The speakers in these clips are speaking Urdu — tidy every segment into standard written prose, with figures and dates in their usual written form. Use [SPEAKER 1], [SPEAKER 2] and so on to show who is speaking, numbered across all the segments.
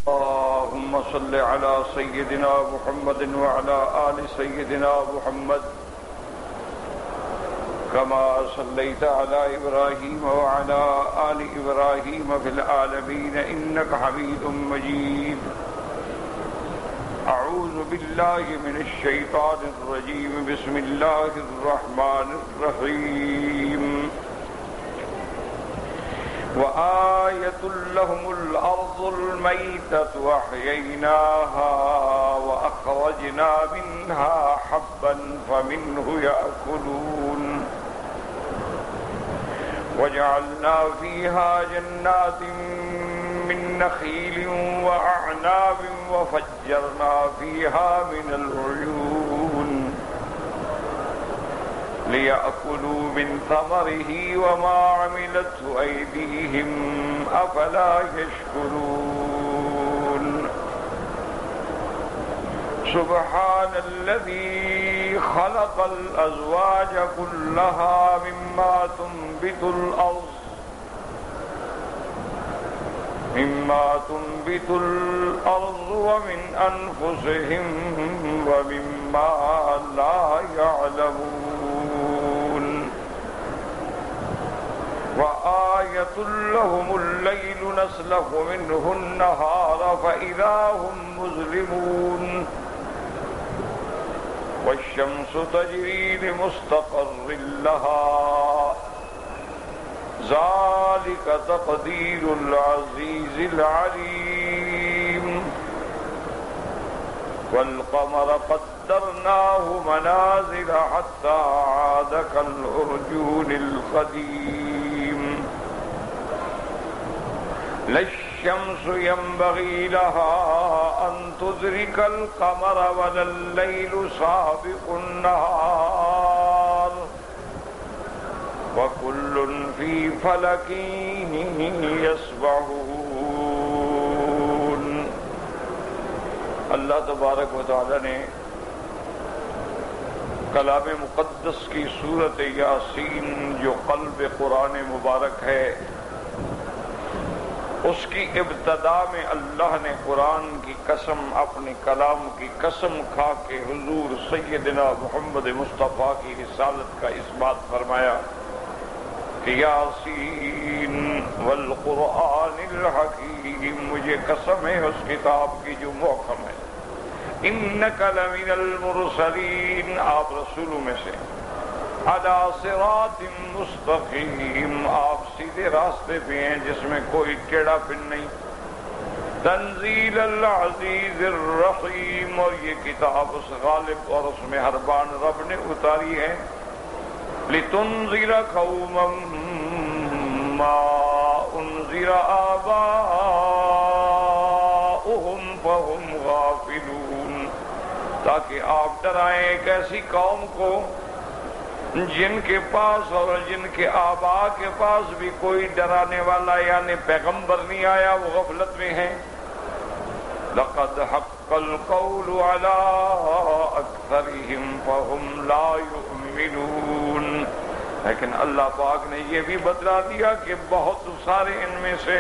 [SPEAKER 1] اللهم صل على سيدنا محمد وعلى آل سيدنا محمد كما صليت على إبراهيم وعلى آل إبراهيم في العالمين إنك حميد مجيد. أعوذ بالله من الشيطان الرجيم. بسم الله الرحمن الرحيم. وآية لهم الأرض الميتة وأحييناها وأخرجنا منها حبا فمنه يأكلون وجعلنا فيها جنات من نخيل وأعناب وفجرنا فيها من العيون ليأكلوا من ثمره وما عملته أيديهم أفلا يشكرون. سبحان الذي خلق الأزواج كلها مما تنبت الأرض ومن أنفسهم ومما لا يعلمون. وآية لهم الليل نسلخ منه النهار فإذا هم مظلمون والشمس تجري لمستقر لها ذلك تقدير العزيز العليم. والقمر قدرناه منازل حتى عاد كالعرجون القديم. لا الشمس ينبغي لها أن تدرك القمر ولا الليل سابق النهار وكل في فلك يسبحون. اللہ تبارک و تعالی نے کلام مقدس کی سورۃ یاسین جو قلب قرآن مبارک ہے اس کی ابتدا میں اللہ نے قرآن کی قسم اپنے کلام کی قسم کھا کے حضور سیدنا محمد مصطفیٰ کی رسالت کا اس بات فرمایا کہ یاسین والقرآن الحکیم، مجھے قسم ہے اس کتاب کی جو محکم ہے. انک لمن المرسلین، آپ رسولوں میں سے. علی صراط مستقیم، آپ سیدھے راستے پہ ہیں جس میں کوئی ٹیڑھا پن نہیں. تنزیل العزیز الرحیم، اور یہ کتاب اس غالب اور اس مہربان رب نے اتاری ہے. لتنذر قوما ما انذر آباؤهم فهم غافلون، تاکہ آپ ڈرائیں ایک ایسی قوم کو جن کے پاس اور جن کے آباء کے پاس بھی کوئی ڈرانے والا یعنی پیغمبر نہیں آیا، وہ غفلت میں ہیں. لقد حق القول على اکثرهم فهم لا يؤمنون. لیکن اللہ پاک نے یہ بھی بتلا دیا کہ بہت سارے ان میں سے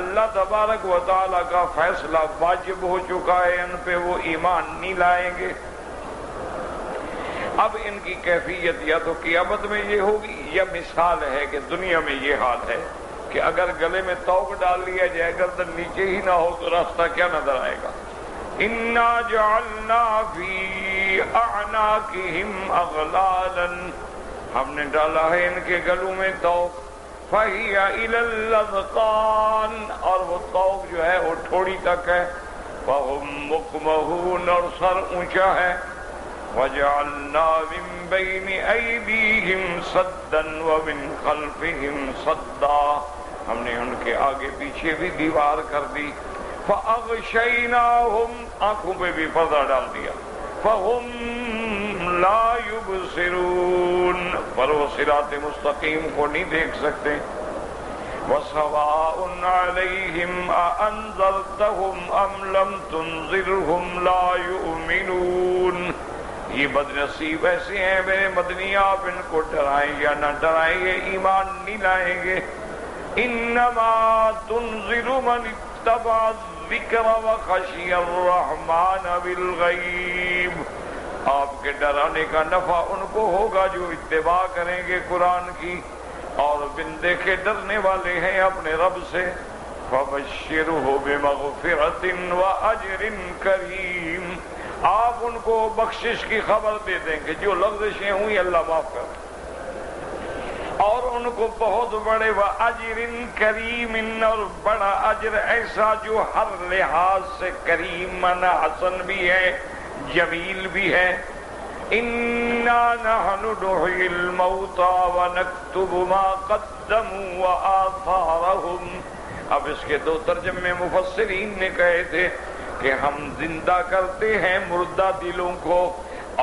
[SPEAKER 1] اللہ تبارک و تعالی کا فیصلہ واجب ہو چکا ہے، ان پہ وہ ایمان نہیں لائیں گے. اب ان کی کیفیت یا تو قیامت میں یہ ہوگی یا مثال ہے کہ دنیا میں یہ حال ہے کہ اگر گلے میں توق ڈال لیا جائے گردن نیچے ہی نہ ہو تو راستہ کیا نظر آئے گا. انا جعلنا فی اعناقہم اغلالا، ہم نے ڈالا ہے ان کے گلوں میں توق. فہی الی الاذقان، اور وہ توق جو ہے وہ ٹھوڑی تک ہے. فہم مقمحون، اور سر اونچا ہے. وجعلنا من بین ایدیہم سدا ومن خلفہم صدا، ہم نے ان کے آگے پیچھے بھی دیوار کر دی. فاغشیناہم، آنکھوں پہ بھی پردہ ڈال دیا. فہم لا یبصرون، پر وہ صراط مستقیم کو نہیں دیکھ سکتے. وسواء علیہم اانذرتہم ام لم تنذرہم لا یؤمنون. یہ بد نصیب ایسے ہیں میرے مدنی، آپ ان کو ڈرائیں یا نہ ڈرائیں گے ایمان نہیں لائیں گے. انما تنذر من اتبع الذکر وخشی الرحمن بالغیب، آپ کے ڈرانے کا نفع ان کو ہوگا جو اتباع کریں گے قرآن کی اور بن دیکھے ڈرنے والے ہیں اپنے رب سے۔ فبشرہ بمغفرۃ واجر کریم، آپ ان کو بخشش کی خبر دے دیں کہ جو لغزشیں ہوئی اللہ معاف کر، اور ان کو بہت بڑے واجر کریم، اور بڑا اجر ایسا جو ہر لحاظ سے کریم، حسن بھی ہے جمیل بھی ہے۔ انا نحن نحیی الموتى ونکتب ما قدموا وآثارهم، اب اس کے دو ترجمے مفسرین نے کہے تھے کہ ہم زندہ کرتے ہیں مردہ دلوں کو،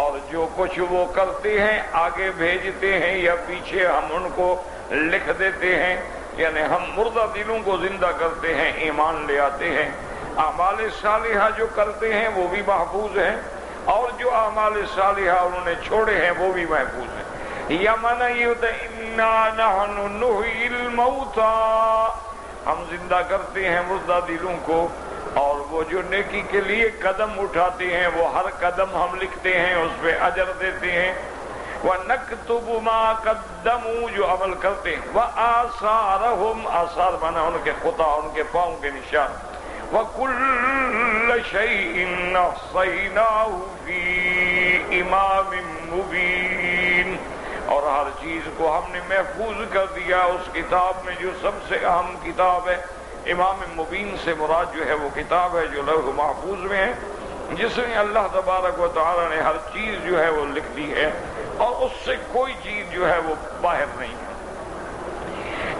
[SPEAKER 1] اور جو کچھ وہ کرتے ہیں آگے بھیجتے ہیں یا پیچھے ہم ان کو لکھ دیتے ہیں، یعنی ہم مردہ دلوں کو زندہ کرتے ہیں، ایمان لے آتے ہیں، اعمال صالحہ جو کرتے ہیں وہ بھی محفوظ ہیں، اور جو اعمال صالحہ انہوں نے چھوڑے ہیں وہ بھی محفوظ ہیں۔ یا معنی یہ ہوتا ہے انا نحن نحیی الموتى، ہم زندہ کرتے ہیں مردہ دلوں کو، اور وہ جو نیکی کے لیے قدم اٹھاتے ہیں وہ ہر قدم ہم لکھتے ہیں، اس پہ اجر دیتے ہیں۔ وَنَكْتُبُ مَا قَدَّمُوا، جو عمل کرتے ہیں، وَآثَارَهُمْ، آثار مانا ان کے خطا، ان کے پاؤں کے نشان۔ وَكُلَّ شَيْءٍ أَحْصَيْنَاهُ فِي إِمَامٍ مُبِينٍ، اور ہر چیز کو ہم نے محفوظ کر دیا اس کتاب میں جو سب سے اہم کتاب ہے۔ امام مبین سے مراد جو ہے وہ کتاب ہے جو لوح محفوظ میں ہے، جس میں اللہ تبارک و تعالی نے ہر چیز جو ہے وہ لکھ دی ہے، اور اس سے کوئی چیز جو ہے وہ باہر نہیں ہے،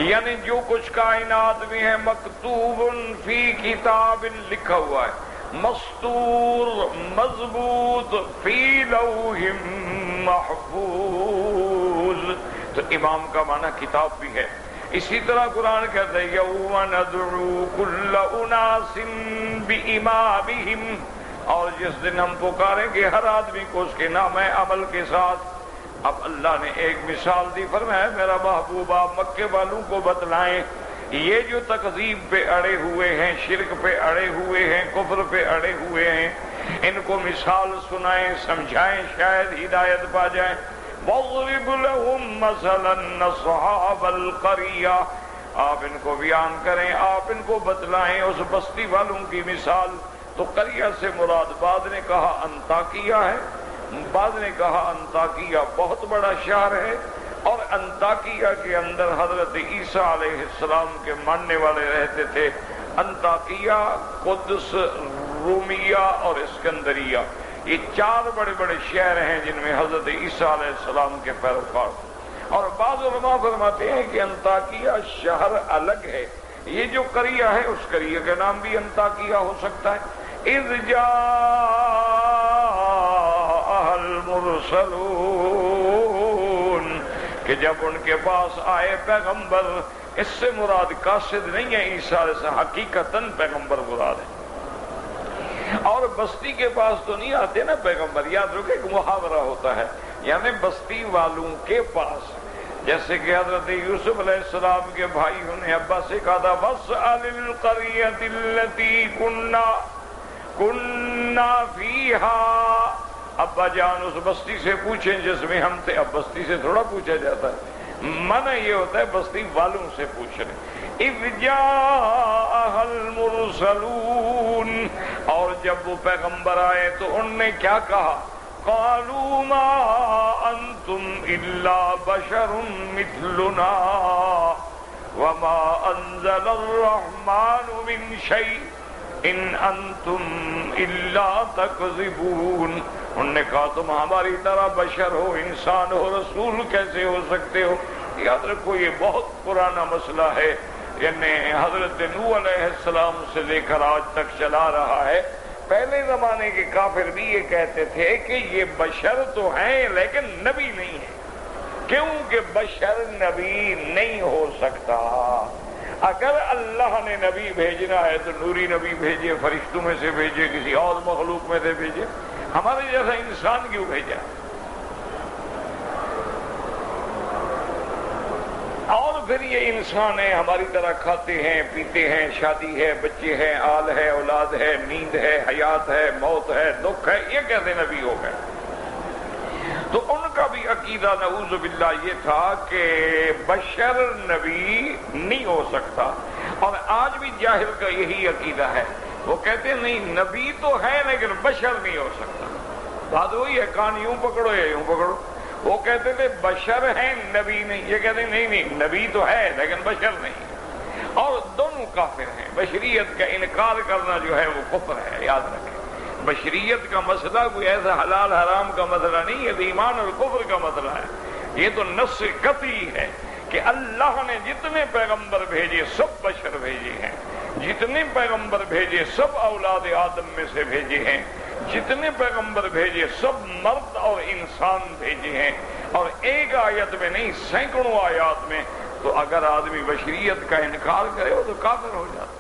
[SPEAKER 1] یعنی جو کچھ کائنات میں ہے مکتوب فی کتاب، لکھا ہوا ہے، مستور مضبوط فی لوح محفوظ، تو امام کا معنی کتاب بھی ہے۔ اسی طرح قرآن کہتا ہے یوم ندعو کل اناس بامامہم، اور جس دن ہم پکاریں گے ہر آدمی کو اس کے نام عمل کے ساتھ۔ اب اللہ نے ایک مثال دی، فرمایا میرا محبوب آپ مکے والوں کو بتلائیں یہ جو تکذیب پہ اڑے ہوئے ہیں، شرک پہ اڑے ہوئے ہیں، کفر پہ اڑے ہوئے ہیں، ان کو مثال سنائیں، سمجھائیں، شاید ہدایت پا جائیں۔ وَاضْرِبْ لَهُمْ مَثَلًا أَصْحَابَ الْقَرْيَةِ، آپ ان کو بیان کریں، آپ ان کو بتلائیں اس بستی والوں کی مثال۔ تو قریہ سے مراد بعض نے کہا انطاکیہ ہے، بعض نے کہا انطاکیہ بہت بڑا شہر ہے، اور انطاکیہ کے اندر حضرت عیسیٰ علیہ السلام کے ماننے والے رہتے تھے۔ انطاکیہ، قدس، رومیہ اور اسکندریہ، یہ چار بڑے بڑے شہر ہیں جن میں حضرت عیسیٰ علیہ السلام کے پیروکار، اور بعض علماء فرماتے ہیں کہ انطاکیہ شہر الگ ہے، یہ جو قریہ ہے اس قریہ کا نام بھی انطاکیہ ہو سکتا ہے۔ اذ جاء المرسلون، کہ جب ان کے پاس آئے پیغمبر، اس سے مراد قاصد نہیں ہے عیسیٰ علیہ السلام، حقیقتاً پیغمبر مراد ہے۔ اور بستی کے پاس تو نہیں آتے نا پیغمبر، یاد رکھے ایک محاورہ ہوتا ہے، یعنی بستی والوں کے پاس، جیسے کہ حضرت یوسف علیہ السلام کے بھائیوں نے ابا سے کہا تھا وَاسْأَلِ الْقَرْيَةِ الَّتِي كُنَّا فِيهَا، ابا جان اس بستی سے پوچھیں جس میں ہم تھے۔ اب بستی سے تھوڑا پوچھا جاتا ہے، منع یہ ہوتا ہے بستی والوں سے پوچھنے۔ اذ جاء المرسلون، اور جب وہ پیغمبر آئے تو ان نے کیا کہا، قالوا ما انتم الا بشر مثلنا وما انزل الرحمن من شيء ان انتم الا تکذبون، انہوں نے کہا تم ہماری طرح بشر ہو، انسان ہو، رسول کیسے ہو سکتے ہو؟ یاد رکھو یہ بہت پرانا مسئلہ ہے، یعنی حضرت نوح علیہ السلام سے لے کر آج تک چلا رہا ہے۔ پہلے زمانے کے کافر بھی یہ کہتے تھے کہ یہ بشر تو ہیں لیکن نبی نہیں ہے، کیونکہ بشر نبی نہیں ہو سکتا۔ اگر اللہ نے نبی بھیجنا ہے تو نوری نبی بھیجے، فرشتوں میں سے بھیجے، کسی اور مخلوق میں سے بھیجے، ہمارے جیسا انسان کیوں بھیجا؟ اور پھر یہ انسان ہے، ہماری طرح کھاتے ہیں پیتے ہیں، شادی ہے، بچے ہیں، آل ہے، اولاد ہے، نیند ہے، حیات ہے، موت ہے، دکھ ہے، یہ کیسے نبی ہو گئے؟ تو ان کا بھی عقیدہ نعوذ باللہ یہ تھا کہ بشر نبی نہیں ہو سکتا، اور آج بھی جاہل کا یہی عقیدہ ہے، وہ کہتے ہیں نہیں نبی تو ہے لیکن بشر نہیں ہو سکتا۔ بات وہی ہے، کان یوں پکڑو یا یوں پکڑو۔ وہ کہتے تھے بشر ہیں نبی نہیں، یہ کہتے ہیں نہیں نبی تو ہے لیکن بشر نہیں، اور دونوں کافر ہیں۔ بشریت کا انکار کرنا جو ہے وہ کفر ہے، یاد رکھیں۔ بشریت کا مسئلہ کوئی ایسا حلال حرام کا مسئلہ نہیں ہے، ایمان اور کفر کا مسئلہ ہے۔ یہ تو نص قطعی ہے کہ اللہ نے جتنے پیغمبر بھیجے سب بشر بھیجے ہیں، جتنے پیغمبر بھیجے سب اولاد آدم میں سے بھیجے ہیں، جتنے پیغمبر بھیجے سب مرد اور انسان بھیجے ہیں، اور ایک آیت میں نہیں سینکڑوں آیات میں۔ تو اگر آدمی بشریت کا انکار کرے وہ تو کافر ہو جاتا۔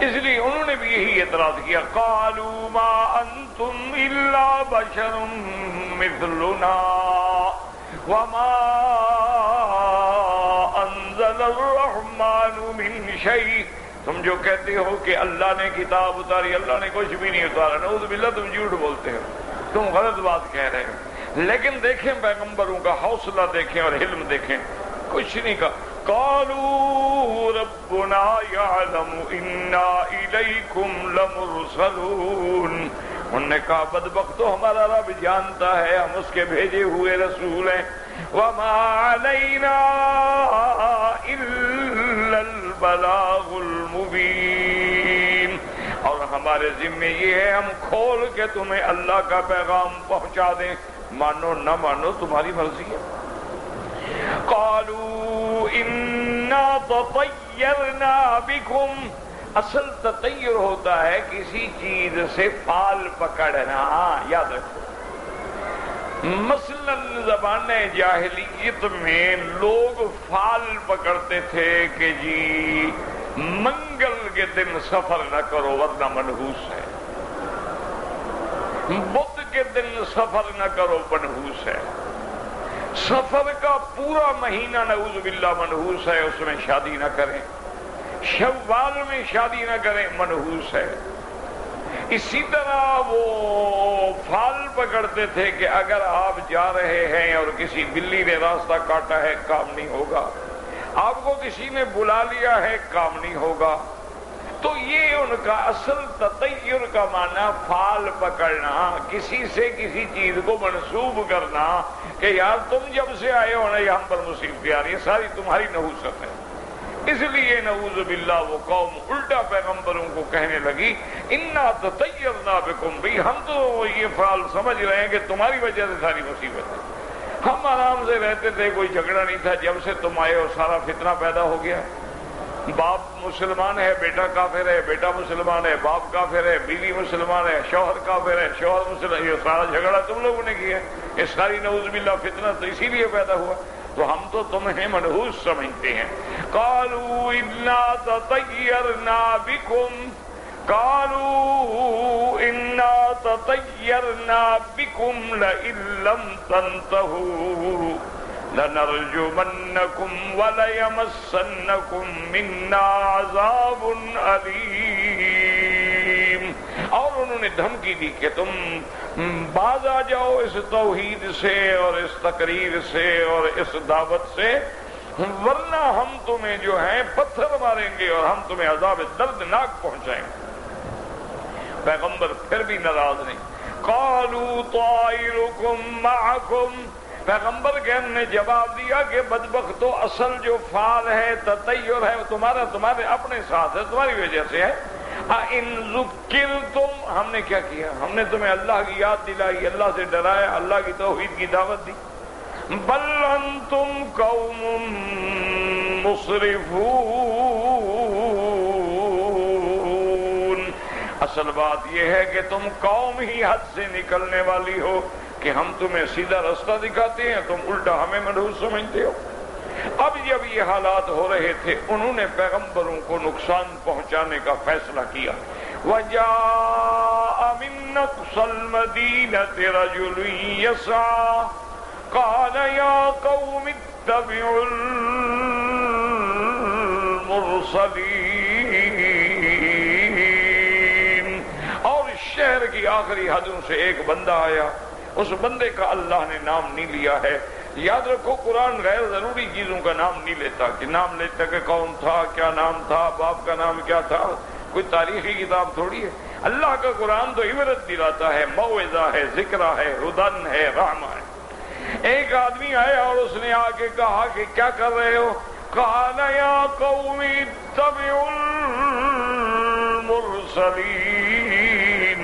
[SPEAKER 1] اس لیے انہوں نے بھی یہی اعتراض کیا، قالوا ما انتم الا بشر مثلنا وما انزل الرحمن من شيء۔ تم جو کہتے ہو کہ اللہ نے کتاب اتاری، اللہ نے کچھ بھی نہیں اتارا، نعوذ باللہ تم جھوٹ بولتے ہو، تم غلط بات کہہ رہے ہو۔ لیکن دیکھیں پیغمبروں کا حوصلہ دیکھیں اور علم دیکھیں، کچھ نہیں کہا۔ قالوا ربنا يعلم انا الیکم لمرسلون۔ انہوں نے کہا بدبختو ہمارا رب جانتا ہے ہم اس کے بھیجے ہوئے رسول ہیں۔ وما علینا الا البلاغ المبین، اور ہمارے ذمہ یہ ہے ہم کھول کے تمہیں اللہ کا پیغام پہنچا دیں، مانو نہ مانو تمہاری مرضی ہے۔ قالوا انا تطیرنا بکم، اصل تطیر ہوتا ہے کسی چیز سے فال پکڑنا، یاد رکھو۔ مثلا زبان جاہلیت میں لوگ فال پکڑتے تھے کہ جی منگل کے دن سفر نہ کرو ورنہ منحوس ہے، بدھ کے دن سفر نہ کرو منحوس ہے، سفر کا پورا مہینہ نعوذ باللہ منحوس ہے، اس میں شادی نہ کریں، شوال میں شادی نہ کریں منحوس ہے۔ اسی طرح وہ پھال پکڑتے تھے کہ اگر آپ جا رہے ہیں اور کسی بلی نے راستہ کاٹا ہے کام نہیں ہوگا، آپ کو کسی نے بلا لیا ہے کام نہیں ہوگا۔ تو یہ ان کا اصل تطیر کا معنی پھال پکڑنا، کسی سے کسی چیز کو منسوب کرنا کہ یار تم جب سے آئے ہو نا یہ ہم پر مصیبتیں آ رہی ہیں، ساری تمہاری نحوست ہے۔ اس لیے نعوذ باللہ وہ قوم الٹا پیغمبروں کو کہنے لگی انا تطیرنا بکم، بھئی ہم تو یہ فعال سمجھ رہے ہیں کہ تمہاری وجہ سے ساری مصیبت ہے، ہم آرام سے رہتے تھے، کوئی جھگڑا نہیں تھا، جب سے تم آئے ہو سارا فتنہ پیدا ہو گیا۔ باپ مسلمان ہے بیٹا کافر ہے، بیٹا مسلمان ہے باپ کافر ہے، بیوی مسلمان ہے شوہر کافر ہے، شوہر مسلمان، یہ سارا جھگڑا تم لوگوں نے کیا، یہ ساری نعوذ باللہ فتنہ تو اسی لیے پیدا ہوا، تو ہم تو تمہیں منحوس سمجھتے ہیں۔ قالوا انا تطیرنا بکم، قالوا انا تطیرنا بکم لئن لم تنتہوا لنرجمنکم ولیمسنکم منا عذاب علیم۔ اور انہوں نے دھمکی دی کہ تم باز آ جاؤ اس توحید سے اور اس تقریر سے اور اس دعوت سے، ورنہ ہم تمہیں جو ہیں پتھر ماریں گے اور ہم تمہیں عذاب دردناک پہنچائیں گے۔ پیغمبر پھر بھی ناراض نہیں۔ قالوا طائرکم معکم، پیغمبر کے ہم نے جواب دیا کہ بدبختو اصل جو فعال ہے تطیر ہے وہ تمہارے اپنے ساتھ ہے، تمہاری وجہ سے ہے۔ ان ذکرتم، ہم نے کیا کیا؟ ہم نے تمہیں اللہ کی یاد دلائی، اللہ سے ڈرایا، اللہ کی توحید کی دعوت دی۔ بل انتم قوم مسرفون، اصل بات یہ ہے کہ تم قوم ہی حد سے نکلنے والی ہو کہ ہم تمہیں سیدھا راستہ دکھاتے ہیں، تم الٹا ہمیں منحوس سمجھتے ہو۔ اب جب یہ حالات ہو رہے تھے انہوں نے پیغمبروں کو نقصان پہنچانے کا فیصلہ کیا۔ وَجَاءَ مِن أَقْصَى الْمَدِينَةِ رَجُلٌ يَسْعَىٰ قَالَ يَا قَوْمِ اتبعوا المرسلین. اور شہر کی آخری حدوں سے ایک بندہ آیا، اس بندے کا اللہ نے نام نہیں لیا ہے. یاد رکھو قرآن غیر ضروری چیزوں کا نام نہیں لیتا، کہ نام لیتا کہ کون تھا، کیا نام تھا، باپ کا نام کیا تھا. کوئی تاریخی کتاب تھوڑی ہے. اللہ کا قرآن تو عبرت دلاتا ہے، موعظہ ہے، ذکرہ ہے، ہدن ہے، رحمہ ہے. ایک آدمی آیا اور اس نے آ کے کہا کہ کیا کر رہے ہو؟ قال یا قوم اتبعوا المرسلین.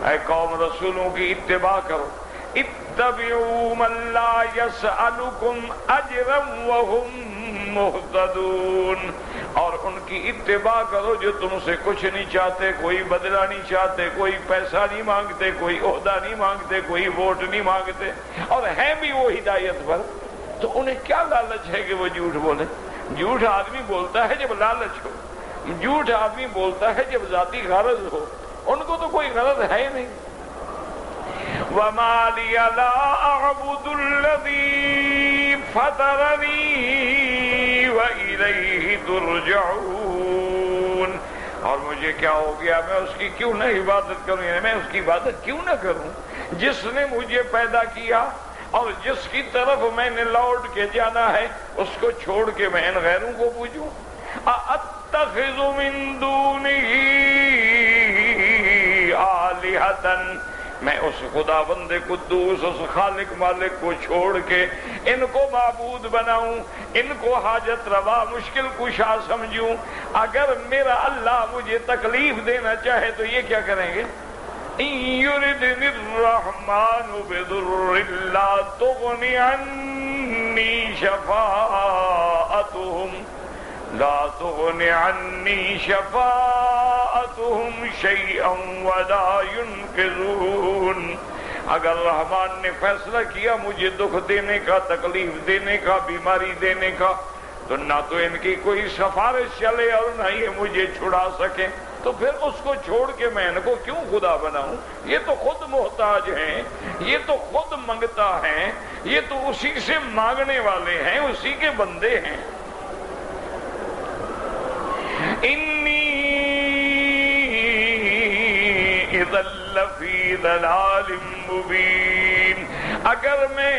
[SPEAKER 1] اے قوم رسولوں کی اتباع کرو. اتبعوا من لا يسألكم اجرا وهم مهتدون. اور ان کی اتباع کرو جو تم سے کچھ نہیں چاہتے، کوئی بدلہ نہیں چاہتے، کوئی پیسہ نہیں مانگتے، کوئی عہدہ نہیں مانگتے، کوئی ووٹ نہیں مانگتے، اور ہیں بھی وہ ہدایت پر. تو انہیں کیا لالچ ہے کہ وہ جھوٹ بولے؟ جھوٹ آدمی بولتا ہے جب لالچ ہو، جھوٹ آدمی بولتا ہے جب ذاتی غرض ہو. ان کو تو کوئی غرض ہے ہی نہیں. وَمَا لِيَ لَا أَعْبُدُ الَّذِي فَطَرَنِي وَإِلَيْهِ تُرْجَعُونَ. اور مجھے کیا ہو گیا، میں اس کی کیوں نہ عبادت کروں، یعنی میں اس کی عبادت کیوں نہ کروں جس نے مجھے پیدا کیا اور جس کی طرف میں نے لوٹ کے جانا ہے، اس کو چھوڑ کے میں ان غیروں کو پوجوں. أَأَتَّخِذُ مِن دُونِهِ آلِهَةً. میں اس خدا بند قدوس، اس خالق مالک کو چھوڑ کے ان کو معبود بناؤں، ان کو حاجت روا مشکل کشا سمجھوں؟ اگر میرا اللہ مجھے تکلیف دینا چاہے تو یہ کیا کریں گے؟ إِن يُرِدْنِ الرَّحْمَنُ بِضُرٍّ لَا تُغْنِ عَنِّي شَفَاعَتُهُمْ شَيْئًا وَلَا يُنْقِذُونَ. اگر رحمان نے فیصلہ کیا مجھے دکھ دینے کا، تکلیف دینے کا، بیماری دینے کا، تو نہ تو ان کی کوئی سفارش چلے اور نہ یہ مجھے چھڑا سکیں. تو پھر اس کو چھوڑ کے میں ان کو کیوں خدا بناؤں؟ یہ تو خود محتاج ہیں، یہ تو خود منگتا ہے، یہ تو اسی سے مانگنے والے ہیں، اسی کے بندے ہیں. انی اذا لفی ضلال مبین. اگر میں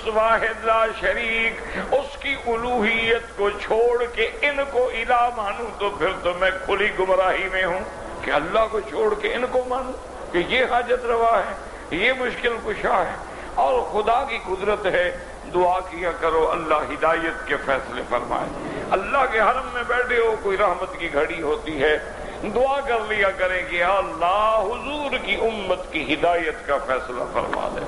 [SPEAKER 1] واحد لا شریک اس کی الوہیت کو چھوڑ کے ان کو الہ مانوں تو پھر تو میں کھلی گمراہی میں ہوں. کہ اللہ کو چھوڑ کے ان کو مانوں کہ یہ حاجت روا ہے، یہ مشکل کشا ہے. اور خدا کی قدرت ہے، دعا کیا کرو اللہ ہدایت کے فیصلے فرمائے. اللہ کے حرم میں بیٹھے ہو، کوئی رحمت کی گھڑی ہوتی ہے، دعا کر لیا کریں کہ یا اللہ حضور کی امت کی ہدایت کا فیصلہ فرما دے.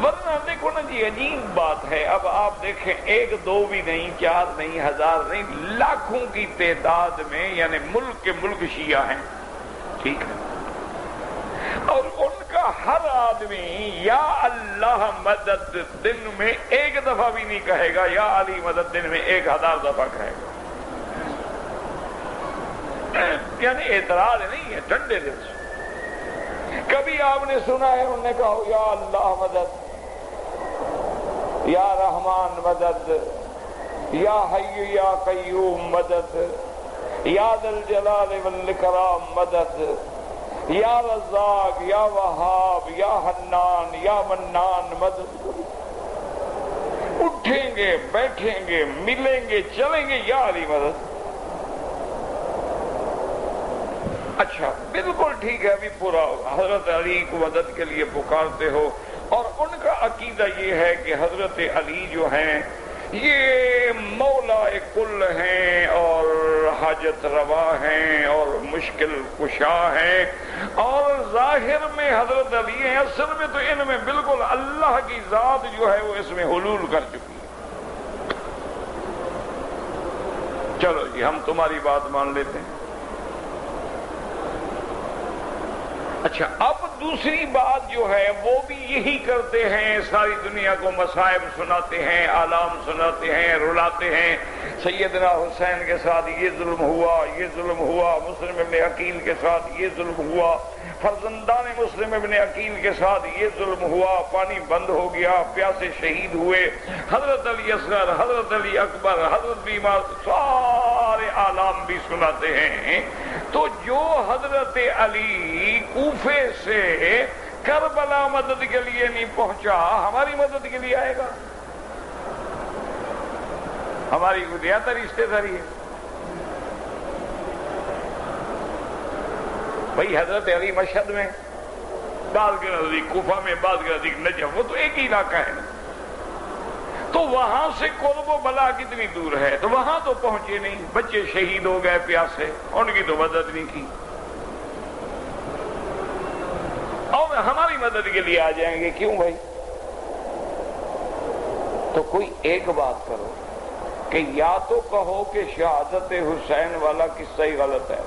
[SPEAKER 1] ورنہ دیکھو نا جی، عجیب بات ہے. اب آپ دیکھیں، ایک دو بھی نہیں، چار نہیں، ہزار نہیں، لاکھوں کی تعداد میں، یعنی ملک کے ملک شیعہ ہیں، ٹھیک ہے، اور ان کا ہر آدمی یا اللہ مدد دن میں ایک دفعہ بھی نہیں کہے گا، یا علی مدد دن میں 1000 دفعہ کہے گا. یعنی اعتراض نہیں ہے، ٹھنڈے دل سے. کبھی آپ نے سنا ہے انہوں نے کہا یا اللہ مدد، یا رحمان مدد، یا حی یا قیوم مدد، یا ذا الجلال والاکرام مدد، یا رزاق، یا وہاب، یا حنان، یا منان مدد. اٹھیں گے، بیٹھیں گے، ملیں گے، چلیں گے، یا علی مدد. اچھا بالکل ٹھیک ہے، ابھی پورا حضرت علی کو مدد کے لیے پکارتے ہو، اور ان کا عقیدہ یہ ہے کہ حضرت علی جو ہیں یہ مولا کل ہیں اور حاجت روا ہیں اور مشکل کشا ہیں، اور ظاہر میں حضرت علی ہیں، اصل میں تو ان میں بالکل اللہ کی ذات جو ہے وہ اس میں حلول کر چکی ہے. چلو جی ہم تمہاری بات مان لیتے ہیں. اچھا اب دوسری بات جو ہے وہ بھی یہی کرتے ہیں، ساری دنیا کو مصائب سناتے ہیں، آلام سناتے ہیں، رلاتے ہیں۔ سیدنا حسین کے ساتھ یہ ظلم ہوا، یہ ظلم ہوا، مسلم ابن عقیل کے ساتھ یہ ظلم ہوا، فرزندان مسلم ابن عقیل کے ساتھ یہ ظلم ہوا، پانی بند ہو گیا، پیاسے شہید ہوئے، حضرت علی اصغر، حضرت علی اکبر، حضرت بیمار، سارے آلام بھی سناتے ہیں۔ تو جو حضرت علی کوفے سے کربلا مدد کے لیے نہیں پہنچا، ہماری مدد کے لیے آئے گا؟ ہماری گدیاتا رشتے داری ہے بھائی۔ حضرت علی مشہد میں، بعض کے نزدیک کوفہ میں، بعض کے نزدیک نجف، وہ تو ایک ہی علاقہ ہے نا، تو وہاں سے قرب و بلا کتنی دور ہے، تو وہاں تو پہنچے نہیں، بچے شہید ہو گئے پیاسے، ان کی تو مدد نہیں کی، اور ہماری مدد کے لیے آ جائیں گے، کیوں بھائی؟ تو کوئی ایک بات کرو کہ یا تو کہو کہ شہادت حسین والا قصہ ہی غلط ہے،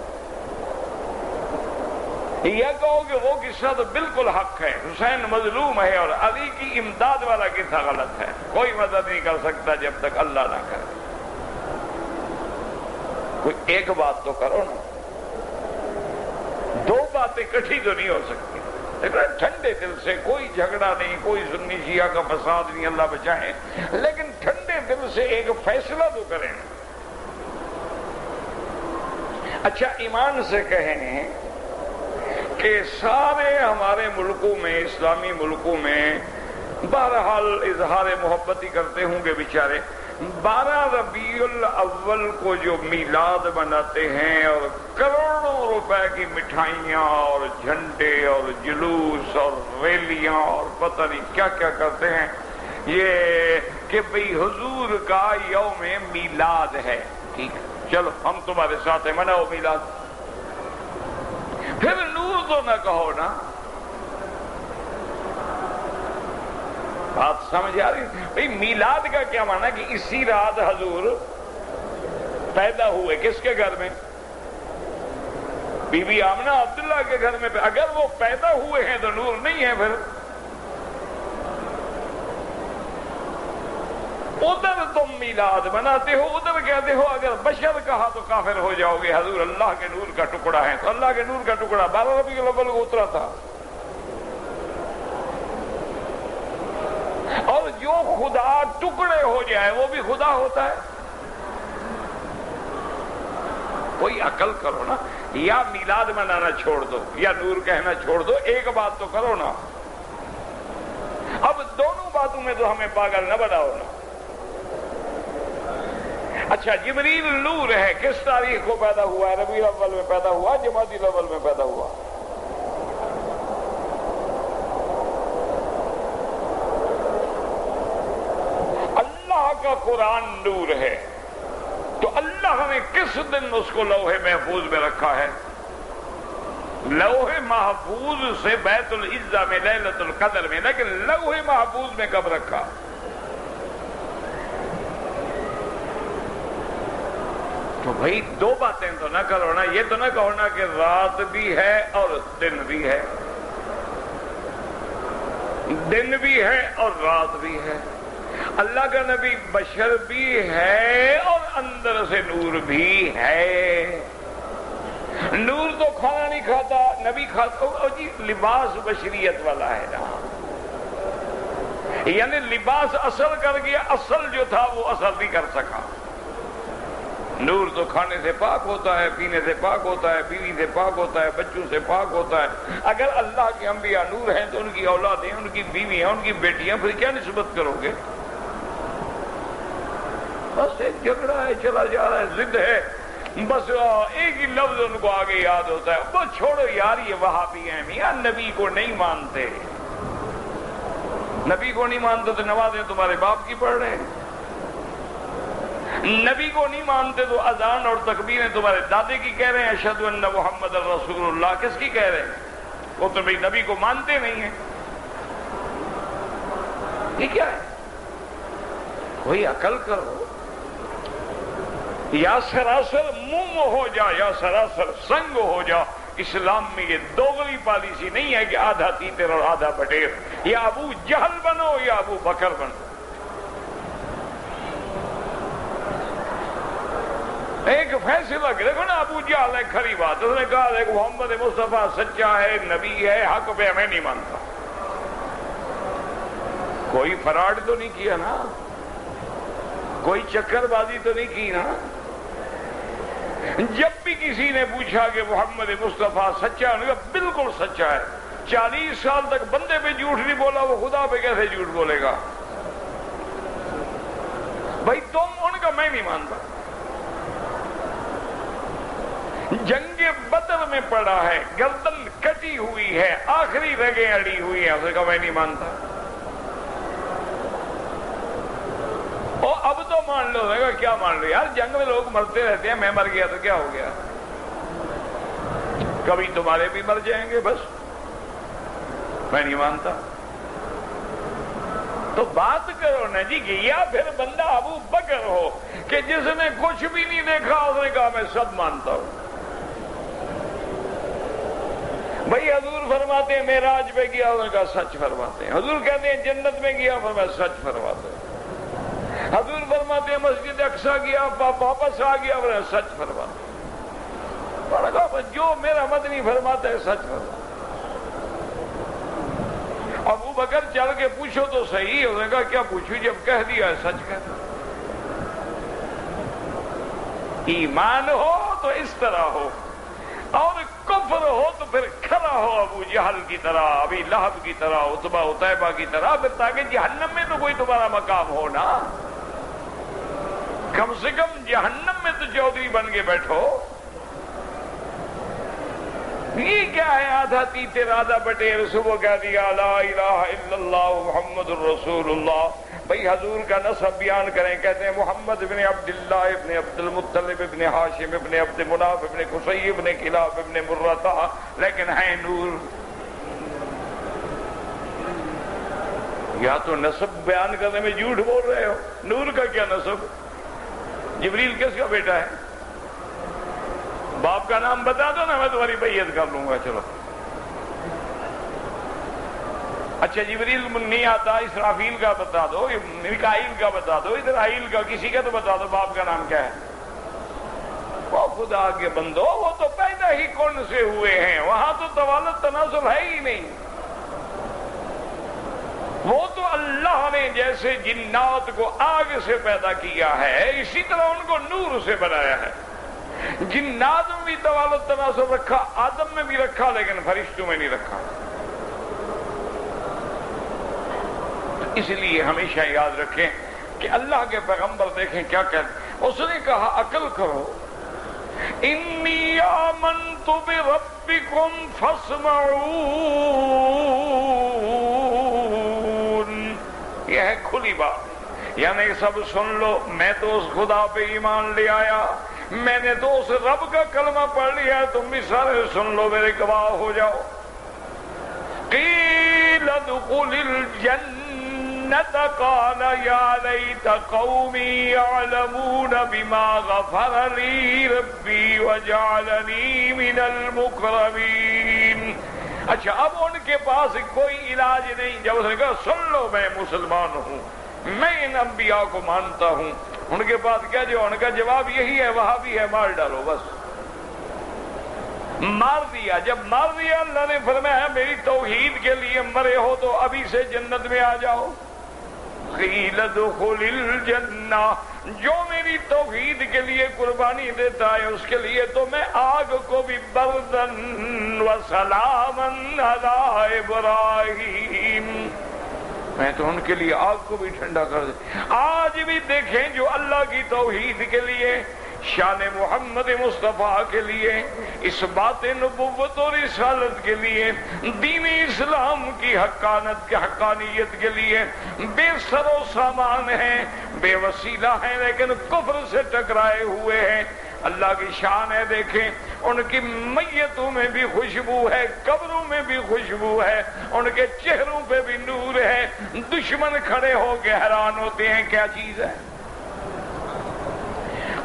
[SPEAKER 1] یا کہو کہ وہ قصہ تو بالکل حق ہے، حسین مظلوم ہے، اور علی کی امداد والا قصہ غلط ہے۔ کوئی مدد نہیں کر سکتا جب تک اللہ نہ کرے۔ کوئی ایک بات تو کرو نا، دو باتیں کٹھی تو نہیں ہو سکتی۔ ٹھنڈے دل سے، کوئی جھگڑا نہیں، کوئی سنی شیعہ کا فساد نہیں، اللہ بچائے، لیکن ٹھنڈے دل سے ایک فیصلہ تو کریں۔ اچھا ایمان سے کہیں کہ سارے ہمارے ملکوں میں، اسلامی ملکوں میں بہرحال اظہار محبت ہی کرتے ہوں گے بیچارے، 12 ربیع الاول کو جو میلاد مناتے ہیں اور کروڑوں روپے کی مٹھائیاں اور جھنڈے اور جلوس اور ریلیاں اور پتہ نہیں کیا کیا کرتے ہیں، یہ کہ بھئی حضور کا یوم میلاد ہے، ٹھیک ہے چلو ہم تمہارے ساتھ ہیں، مناؤ میلاد۔ پھر نور تو نہ کہو نا، بات سمجھ آ رہی؟ بھئی میلاد کا کیا معنی کہ اسی رات حضور پیدا ہوئے، کس کے گھر میں؟ بی بی آمنہ عبداللہ کے گھر میں۔ اگر وہ پیدا ہوئے ہیں تو نور نہیں ہے، پھر ادھر تم میلاد مناتے ہو، ادھر کہتے ہو اگر بشر کہا تو کافر ہو جاؤ گے، حضور اللہ کے نور کا ٹکڑا ہے، تو اللہ کے نور کا ٹکڑا 12 ربیع الاول کو اترا تھا۔ اور جو خدا ٹکڑے ہو جائے وہ بھی خدا ہوتا ہے؟ کوئی عقل کرو نا، یا میلاد منانا چھوڑ دو یا نور کہنا چھوڑ دو، ایک بات تو کرو نا۔ اب دونوں باتوں میں تو ہمیں پاگل نہ بناؤ نا۔ اچھا جبریل نور ہے، کس تاریخ کو پیدا ہوا ہے؟ ربیع الاول میں پیدا ہوا، جمادی الاول میں پیدا ہوا۔ اللہ کا قرآن نور ہے، تو اللہ نے کس دن اس کو لوح محفوظ میں رکھا ہے؟ لوح محفوظ سے بیت العزہ میں لیلۃ القدر میں، لیکن لوح محفوظ میں کب رکھا؟ تو بھئی دو باتیں تو نہ کرو نا، یہ تو نہ کہو نا کہ رات بھی ہے اور دن بھی ہے، دن بھی ہے اور رات بھی ہے، اللہ کا نبی بشر بھی ہے اور اندر سے نور بھی ہے۔ نور تو کھانا نہیں کھاتا، نبی کھاتا، جی لباس بشریت والا ہے نا، یعنی لباس اثر کر گیا، اصل جو تھا وہ اثر نہیں کر سکا۔ نور تو کھانے سے پاک ہوتا ہے، پینے سے پاک ہوتا ہے، بیوی سے پاک ہوتا ہے، بچوں سے پاک ہوتا ہے۔ اگر اللہ کے انبیاء نور ہیں تو ان کی اولادیں، ان کی بیویاں، ان کی بیٹیاں، پھر کیا نسبت کرو گے؟ بس ایک جھگڑا ہے، چلا جا رہا ہے، ضد ہے، بس ایک ہی لفظ ان کو آگے یاد ہوتا ہے، بس چھوڑو یار یہ وہابی ہیں میاں، نبی کو نہیں مانتے۔ نبی کو نہیں مانتے تو نمازیں تمہارے باپ کی پڑھ رہے ہیں، نبی کو نہیں مانتے تو اذان اور تکبیریں تمہارے دادے کی کہہ رہے ہیں، اشہد ان محمد الرسول اللہ کس کی کہہ رہے ہیں؟ وہ تو بھائی نبی کو مانتے نہیں ہیں۔ یہ کیا ہے؟ کوئی عقل کرو، یا سراسر موم ہو جا یا سراسر سنگ ہو جا، اسلام میں یہ دوغلی پالیسی نہیں ہے کہ آدھا تیتر اور آدھا بٹیر، یا ابو جہل بنو یا ابو بکر بنو۔ ایک فیصلہ دیکھو نا، ابو جہل ہے، کھری بات، اس نے کہا دیکھ محمد مصطفیٰ سچا ہے، نبی ہے، حق پہ میں نہیں مانتا۔ کوئی فراڈ تو نہیں کیا نا، کوئی چکر بازی تو نہیں کی نا۔ جب بھی کسی نے پوچھا کہ محمد مصطفیٰ سچا ہے، انہوں نے کہا بالکل سچا ہے۔ 40 سال تک بندے پہ جھوٹ نہیں بولا، وہ خدا پہ کیسے جھوٹ بولے گا؟ بھائی تم، ان کا میں نہیں مانتا۔ جنگ بدر میں پڑا ہے، گردن کٹی ہوئی ہے، آخری رگیں اڑی ہوئی ہیں، اس نے کہا میں نہیں مانتا۔ اب تو مان لو، میں کہا کیا مان لو یار، جنگ میں لوگ مرتے رہتے ہیں، میں مر گیا تو کیا ہو گیا؟ کبھی تمہارے بھی مر جائیں گے، بس میں نہیں مانتا۔ تو بات کرو نا جی، کہ یا پھر بندہ ابو بکر ہو کہ جس نے کچھ بھی نہیں دیکھا، اس نے کہا میں سب مانتا ہوں۔ بھائی حضور فرماتے ہیں معراج پہ گیا، انہوں نے کہا سچ فرماتے ہیں۔ حضور کہتے ہیں جنت میں گیا، فرمایا سچ فرماتے ہیں۔ حضور فرماتے ہیں مسجد اقصیٰ گیا، واپس آ گیا، فرمایا سچ فرماتے ہیں۔ انہوں نے کہا جو میرا مدنی فرماتا ہے سچ فرماتا ہے۔ ابو بکر چل کے پوچھو تو صحیح، انہوں نے کہا کیا پوچھو، جب کہہ دیا ہے سچ کہتا۔ ایمان ہو تو اس طرح ہو، اور کفر ہو تو پھر کھڑا ہو ابو جہل کی طرح، ابی لہب کی طرح، عتبہ عتیبہ کی طرح، پھر تاکہ جہنم میں تو کوئی تمہارا مقام ہو نا۔ کم سے کم جہنم میں تو چودھری بن کے بیٹھو۔ یہ کیا ہے آدھا تیتر آدھا بٹیر؟ صبح کہہ دیا لا الہ الا اللہ محمد الرسول اللہ۔ بھئی حضور کا نسب بیان کریں، کہتے ہیں محمد ابن عبداللہ ابن عبد المطلب ابن ہاشم ابن عبد مناف ابن قصی ابن کلاب ابن مرہ، لیکن ہے نور۔ یا تو نسب بیان کرنے میں جھوٹ بول رہے ہو، نور کا کیا نسب؟ جبریل کس کا بیٹا ہے؟ باپ کا نام بتا دو نا، میں تمہاری بیعت کر لوں گا۔ چلو اچھا، جبریل نہیں آتا، اسرافیل کا بتا دو، میکائیل کا بتا دو، اسرائیل کا، کسی کا تو بتا دو، باپ کا نام کیا ہے؟ وہ خدا کے بندو، وہ تو پیدا ہی کون سے ہوئے ہیں، وہاں تو توالد تناسل ہے ہی نہیں۔ وہ تو اللہ نے جیسے جنات کو آگ سے پیدا کیا ہے، اسی طرح ان کو نور سے بنایا ہے۔ جنات میں بھی توالد تناسل رکھا، آدم میں بھی رکھا، لیکن فرشتوں میں نہیں رکھا۔ اس لیے ہمیشہ یاد رکھیں کہ اللہ کے پیغمبر دیکھیں کیا کہتے، اس نے کہا عقل کرو، انی آمنت بربکم فاسمعون۔ یہ ہے کھلی بات، یعنی سب سن لو، میں تو اس خدا پہ ایمان لے آیا، میں نے تو اس رب کا کلمہ پڑھ لیا، تم بھی سارے سن لو، میرے گواہ ہو جاؤ۔ قیل ادخل الجنہ قال یا لیت قومی یعلمون بما غفر لی ربی وجعلنی من المکرمین۔ اچھا، اب ان کے پاس کوئی علاج نہیں، جب اس نے کہا سن لو میں مسلمان ہوں، میں ان انبیاء کو مانتا ہوں، ان کے پاس کیا جو ان کا جواب یہی ہے، وہاں بھی ہے مار ڈالو، بس مار دیا۔ جب مار دیا، اللہ نے فرمایا میری توحید کے لیے مرے ہو تو ابھی سے جنت میں آ جاؤ۔ قیل ادخل الجنہ، جو میری توحید کے لیے قربانی دیتا ہے اس کے لیے تو میں آگ کو بھی بردن و سلاما علی ابراہیم، میں تو ان کے لیے آگ کو بھی ٹھنڈا کر دے۔ آج بھی دیکھیں جو اللہ کی توحید کے لیے، شان محمد مصطفیٰ کے لیے، اس بات نبوت اور رسالت کے لیے، دین اسلام کی حقانیت کے لیے بے سر و سامان ہیں، بے وسیلہ ہیں، لیکن کفر سے ٹکرائے ہوئے ہیں۔ اللہ کی شان ہے، دیکھیں ان کی میتوں میں بھی خوشبو ہے، قبروں میں بھی خوشبو ہے، ان کے چہروں پہ بھی نور ہے۔ دشمن کھڑے ہو کے حیران ہوتے ہیں کیا چیز ہے۔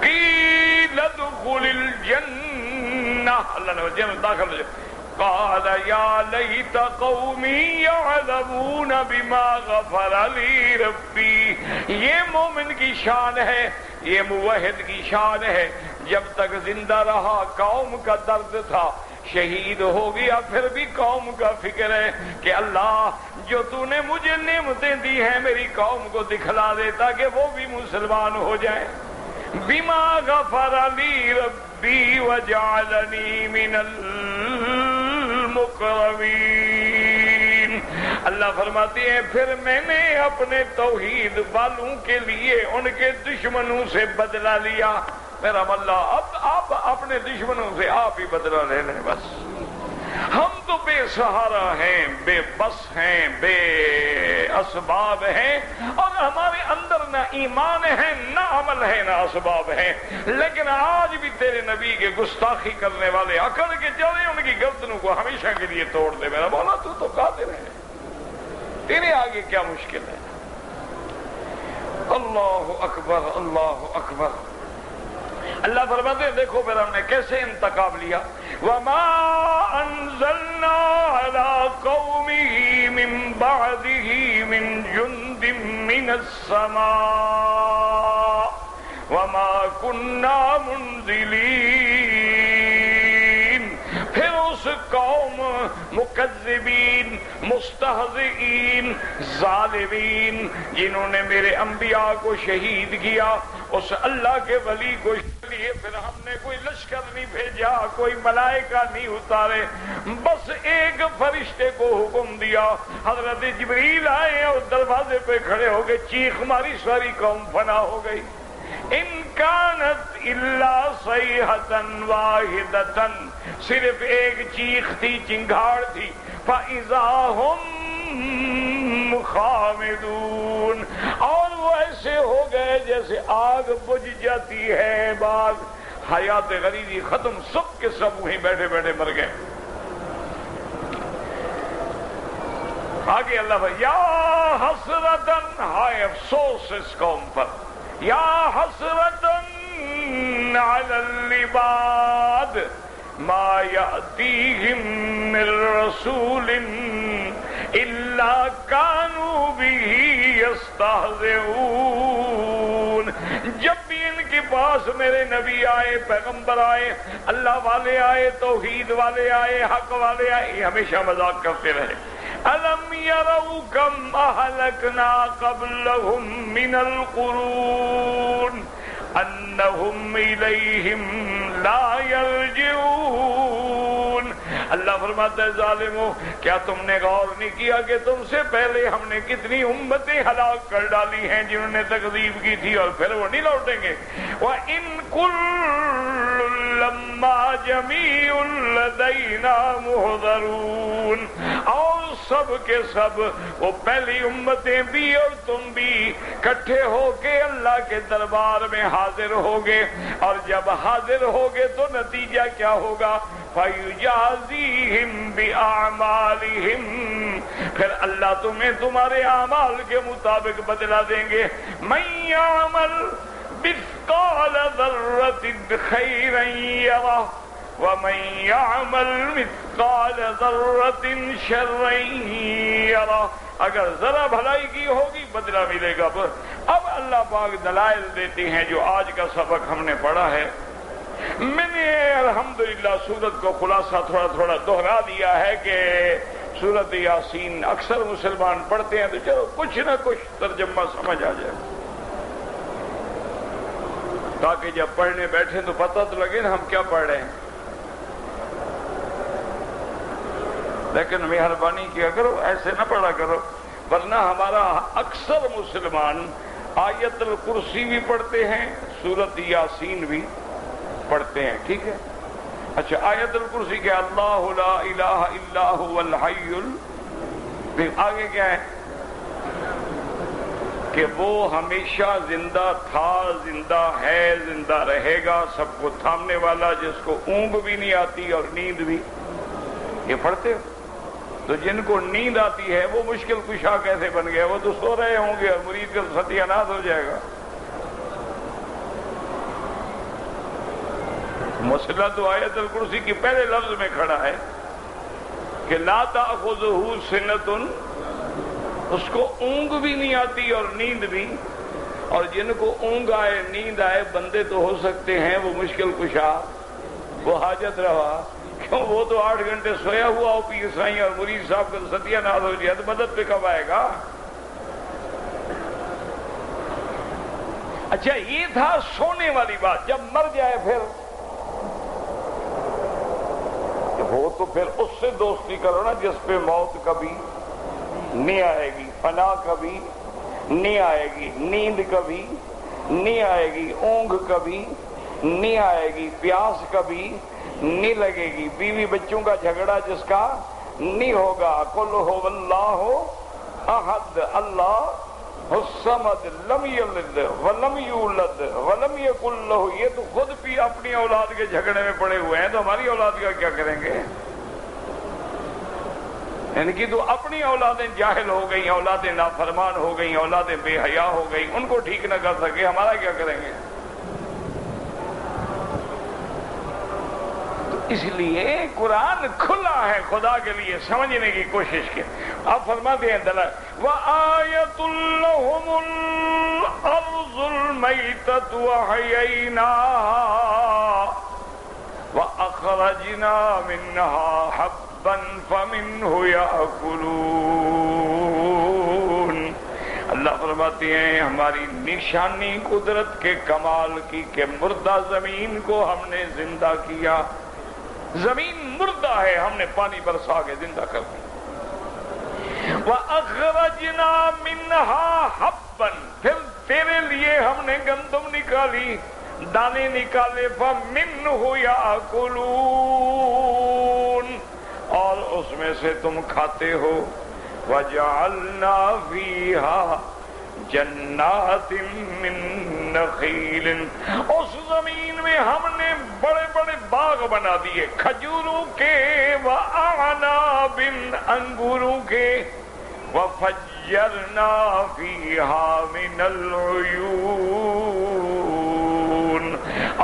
[SPEAKER 1] قیل ادخل الجنہ، اللہ نے وجہ میں داخل ہو جائے. قال یا لیت قومی یعلمون بما غفر لی ربی. یہ مومن کی شان ہے، یہ موحد کی شان ہے. جب تک زندہ رہا قوم کا درد تھا، شہید ہو گیا پھر بھی قوم کا فکر ہے کہ اللہ جو تو نے مجھے نعمتیں دی ہیں میری قوم کو دکھلا دے تاکہ وہ بھی مسلمان ہو جائیں. بما غفر لی ربی وجعلنی من المقربین. اللہ فرماتے ہیں پھر میں نے اپنے توحید والوں کے لیے ان کے دشمنوں سے بدلہ لیا. میرا اللہ اب آپ اپنے دشمنوں سے آپ ہی بدلہ لے لیں. بس ہم تو بے سہارا ہیں، بے بس ہیں، بے اسباب ہیں، اور ہمارے اندر نہ ایمان ہے نہ عمل ہے نہ اسباب ہیں. لیکن آج بھی تیرے نبی کے گستاخی کرنے والے اکڑ کے چلے ان کی گردنوں کو ہمیشہ کے لیے توڑ دے. میرا مولا تو قادر ہے، تیرے آگے کیا مشکل ہے. اللہ اکبر اللہ اکبر. اللہ فرماتے ہیں دیکھو پھر ہم نے کیسے انتقام لیا. وما انزلنا على قومه من بعده من جند من السماء وما كنا منزلين. پھر اس قوم مکذبین، مستہزئین، ظالمین جنہوں نے میرے انبیاء کو شہید کیا، اس اللہ کے ولی کو لیے پھر ہم نے کوئی لشکر نہیں بھیجا، کوئی ملائکہ نہیں اتارے، بس ایک فرشتے کو حکم دیا. حضرت جبریل آئے اور دروازے پہ کھڑے ہو گئے، چیخ ماری، ساری قوم فنا ہو گئی. ان کانت الا صیحۃ واحدۃ، صرف ایک چیخ تھی، چنگھاڑ تھی. فاذا ہم خامدون، اور وہ ایسے ہو گئے جیسے آگ بجھ جاتی ہے. بعد حیات غریزی ختم، سب کے سب وہیں بیٹھے بیٹھے مر گئے. آگے اللہ یا حسرتن، ہائے افسوس اس قوم پر. یا حسرتن علی العباد ما یأتیہم من رسول الا كانوا به یستہزئون. جب بھی ان کے پاس میرے نبی آئے، پیغمبر آئے، اللہ والے آئے، توحید والے آئے، حق والے آئے، یہ ہمیشہ مذاق کرتے رہے. أَلَمْ يَرَوْا كَمْ أَهْلَكْنَا قَبْلَهُمْ مِنَ الْقُرُونِ أَنَّهُمْ إِلَيْهِمْ لَا يَرْجِعُونَ. اللہ فرماتا ہے ظالموں، کیا تم نے غور نہیں کیا کہ تم سے پہلے ہم نے کتنی امتیں ہلاک کر ڈالی ہیں جنہوں نے تکذیب کی تھی، اور پھر وہ نہیں لوٹیں گے. وَإِن كُلٌّ لَمَّا جَمِيعٌ لَدَيْنَا مُحْضَرُونَ. اور سب کے سب وہ پہلی امتیں بھی اور تم بھی کٹھے ہو کے اللہ کے دربار میں حاضر ہوگے، اور جب حاضر ہوگے تو نتیجہ کیا ہوگا؟ فَيُجَازِيهِمْ بِأَعْمَالِهِمْ، پھر اللہ تمہیں تمہارے اعمال کے مطابق بدلہ دیں گے. مَن يَعْمَلْ مِثْقَالَ ذَرَّةٍ خَيْرًا يَرَهُ وَمَن يَعْمَلْ مِثْقَالَ ذَرَّةٍ شَرًّا يَرَهُ. اگر ذرا بھلائی کی ہوگی بدلہ ملے گا. اب اللہ پاک دلائل دیتے ہیں جو آج کا سبق ہم نے پڑھا ہے. میں نے الحمدللہ سورت کو خلاصہ تھوڑا تھوڑا دوہرا دیا ہے کہ سورت یاسین اکثر مسلمان پڑھتے ہیں تو چلو کچھ نہ کچھ ترجمہ سمجھ آ جائے، تاکہ جب پڑھنے بیٹھے تو پتہ تو لگے نا ہم کیا پڑھ رہے ہیں. لیکن مہربانی کیا کرو، ایسے نہ پڑھا کرو، ورنہ ہمارا اکثر مسلمان آیت الکرسی بھی پڑھتے ہیں، سورت یاسین بھی پڑھتے ہیں. ٹھیک ہے، اچھا آیت الکرسی کے اللہ لا الہ الا هو الحی آگے کیا ہے کہ وہ ہمیشہ زندہ تھا، زندہ ہے، زندہ رہے گا، سب کو تھامنے والا، جس کو اونگ بھی نہیں آتی اور نیند بھی. یہ پڑھتے ہو تو جن کو نیند آتی ہے وہ مشکل کشا کیسے بن گیا؟ وہ تو سو رہے ہوں گے اور مرید کا ستیہ ناش ہو جائے گا. مسئلہ تو آیت الکرسی کی پہلے لفظ میں کھڑا ہے کہ لا تأخذہ سنۃ، اس کو اونگ بھی نہیں آتی اور نیند بھی، اور جن کو اونگ آئے نیند آئے بندے تو ہو سکتے ہیں وہ مشکل کشا، وہ حاجت روا، کیوں وہ تو 8 گھنٹے سویا ہوا ہو پیر سائیں اور مرید صاحب کا ستیہ ناز ہو جائے تو مدد پہ کب آئے گا؟ اچھا یہ تھا سونے والی بات، جب مر جائے پھر وہ تو پھر اس سے دوستی کرو نا جس پہ موت کبھی نہیں آئے گی، فنا کبھی نہیں آئے گی، نیند کبھی نہیں آئے گی، اونگ کبھی نہیں آئے گی، پیاس کبھی نہیں لگے گی، بیوی بچوں کا جھگڑا جس کا نہیں ہوگا، قل هو اللہ احد اللہ الصمد لم یلد ولم یولد ولم یکن لہ، یہ تو خود بھی اپنی اولاد کے جھگڑے میں پڑے ہوئے ہیں تو ہماری اولاد کا کیا کریں گے؟ ان کی تو اپنی اولادیں جاہل ہو گئی، اولادیں نافرمان ہو گئی، اولادیں بے حیا ہو گئی، ان کو ٹھیک نہ کر سکے، ہمارا کیا کریں گے؟ اس لیے قرآن کھلا ہے خدا کے لیے، سمجھنے کی کوشش کی۔ آپ فرماتے ہیں دلائل وَآیَةٌ لَهُمُ الْأَرْضُ الْمَيْتَةُ وَأَحْيَيْنَاهَا وَأَخْرَجْنَا مِنْهَا حَبًّا فَمِنْهُ يَأْكُلُونَ۔ اللہ فرماتے ہیں ہماری نشانی قدرت کے کمال کی کہ مردہ زمین کو ہم نے زندہ کیا، زمین مردہ ہے ہم نے پانی برسا کے زندہ کر دی۔ وَأَخْرَجْنَا مِنْهَا حَبًّا، پھر تیرے لیے ہم نے گندم نکالی، دانے نکالے، فَمِنْهُ يَأْكُلُونَ، اور اس میں سے تم کھاتے ہو۔ وَجَعَلْنَا فِيهَا جنات من نخیل، اس زمین میں ہم نے بڑے بڑے باغ بنا دیے کھجوروں کے، وَأَعْنَابٍ انگوروں کے، وَفَجَّرْنَا فِيهَا مِنَ الْعُيُونِ،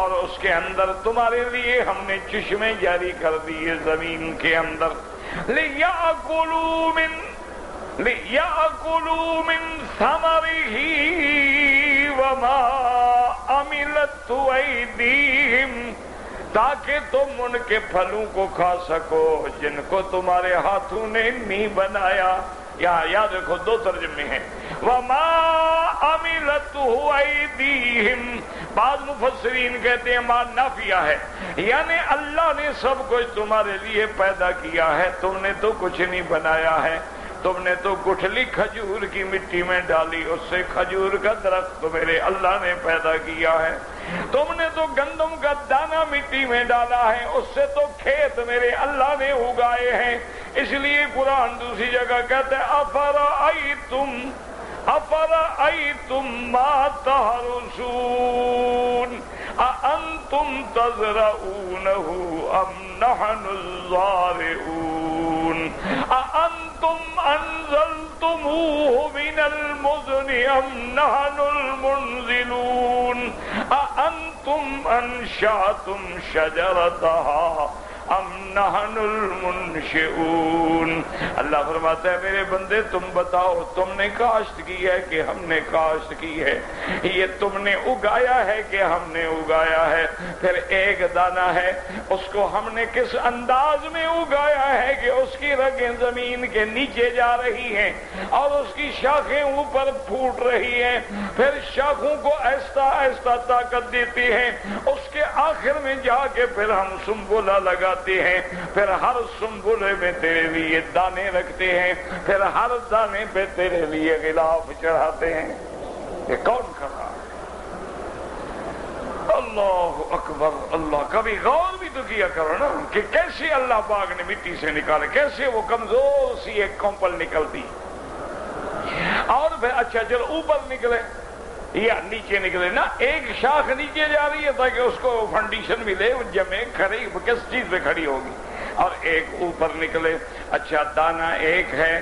[SPEAKER 1] اور اس کے اندر تمہارے لیے ہم نے چشمے جاری کر دیے زمین کے اندر، لِيَأْكُلُوا مِنْ ثَمَرِهِ وَمَا عَمِلَتْ أَيْدِيهِمْ، تاکہ تم ان کے پھلوں کو کھا سکو جن کو تمہارے ہاتھوں نے نہیں بنایا۔ یہاں یاد رکھو دو ترجمے ہیں، وَمَا عَمِلَتْهُ أَيْدِيهِمْ، بعض مفسرین کہتے ہیں ماں نافیہ ہے، یعنی اللہ نے سب کچھ تمہارے لیے پیدا کیا ہے، تم نے تو کچھ نہیں بنایا ہے، تم نے تو گٹھلی کھجور کی مٹی میں ڈالی، اس سے کھجور کا درخت میرے اللہ نے پیدا کیا ہے، تم نے تو گندم کا دانہ مٹی میں ڈالا ہے، اس سے تو کھیت میرے اللہ نے اگائے ہیں۔ اس لیے قرآن دوسری جگہ کہتے ہیں افرأیتم ما تحرثون اانتم تزرعونه ام نحن الزارعون اانتم انزلتموه من المزن ام نحن المنزلون اانتم انشأتم شجرتها ام نحن المنشئون۔ اللہ فرماتا ہے میرے بندے تم بتاؤ تم نے کاشت کی ہے کہ ہم نے کاشت کی ہے، یہ تم نے اگایا ہے کہ ہم نے اگایا ہے، پھر ایک دانہ ہے اس کو ہم نے کس انداز میں اگایا ہے کہ اس کی رگیں زمین کے نیچے جا رہی ہیں اور اس کی شاخیں اوپر پھوٹ رہی ہیں، پھر شاخوں کو آہستہ آہستہ طاقت دیتی ہیں، اس کے آخر میں جا کے پھر ہم سنبلہ لگا ہیں، پھر ہر سنبلے میں تیرے لیے دانے رکھتے ہیں، پھر ہر دانے پہ تیرے لیے غلاف چڑھاتے ہیں۔ یہ کون کر رہا ہے؟ اللہ اکبر اللہ۔ کبھی غور بھی تو کیا کرو نا کہ کیسے اللہ پاک نے مٹی سے نکالے، کیسے وہ کمزور سی ایک کمپل نکلتی، اور پھر اچھا چلو اوپر نکلے یا نیچے نکلے نا، ایک شاخ نیچے جا رہی ہے تاکہ اس کو فنڈیشن ملے، جمے کھڑی کس چیز پہ کھڑی ہوگی، اور ایک اوپر نکلے۔ اچھا دانہ ایک ہے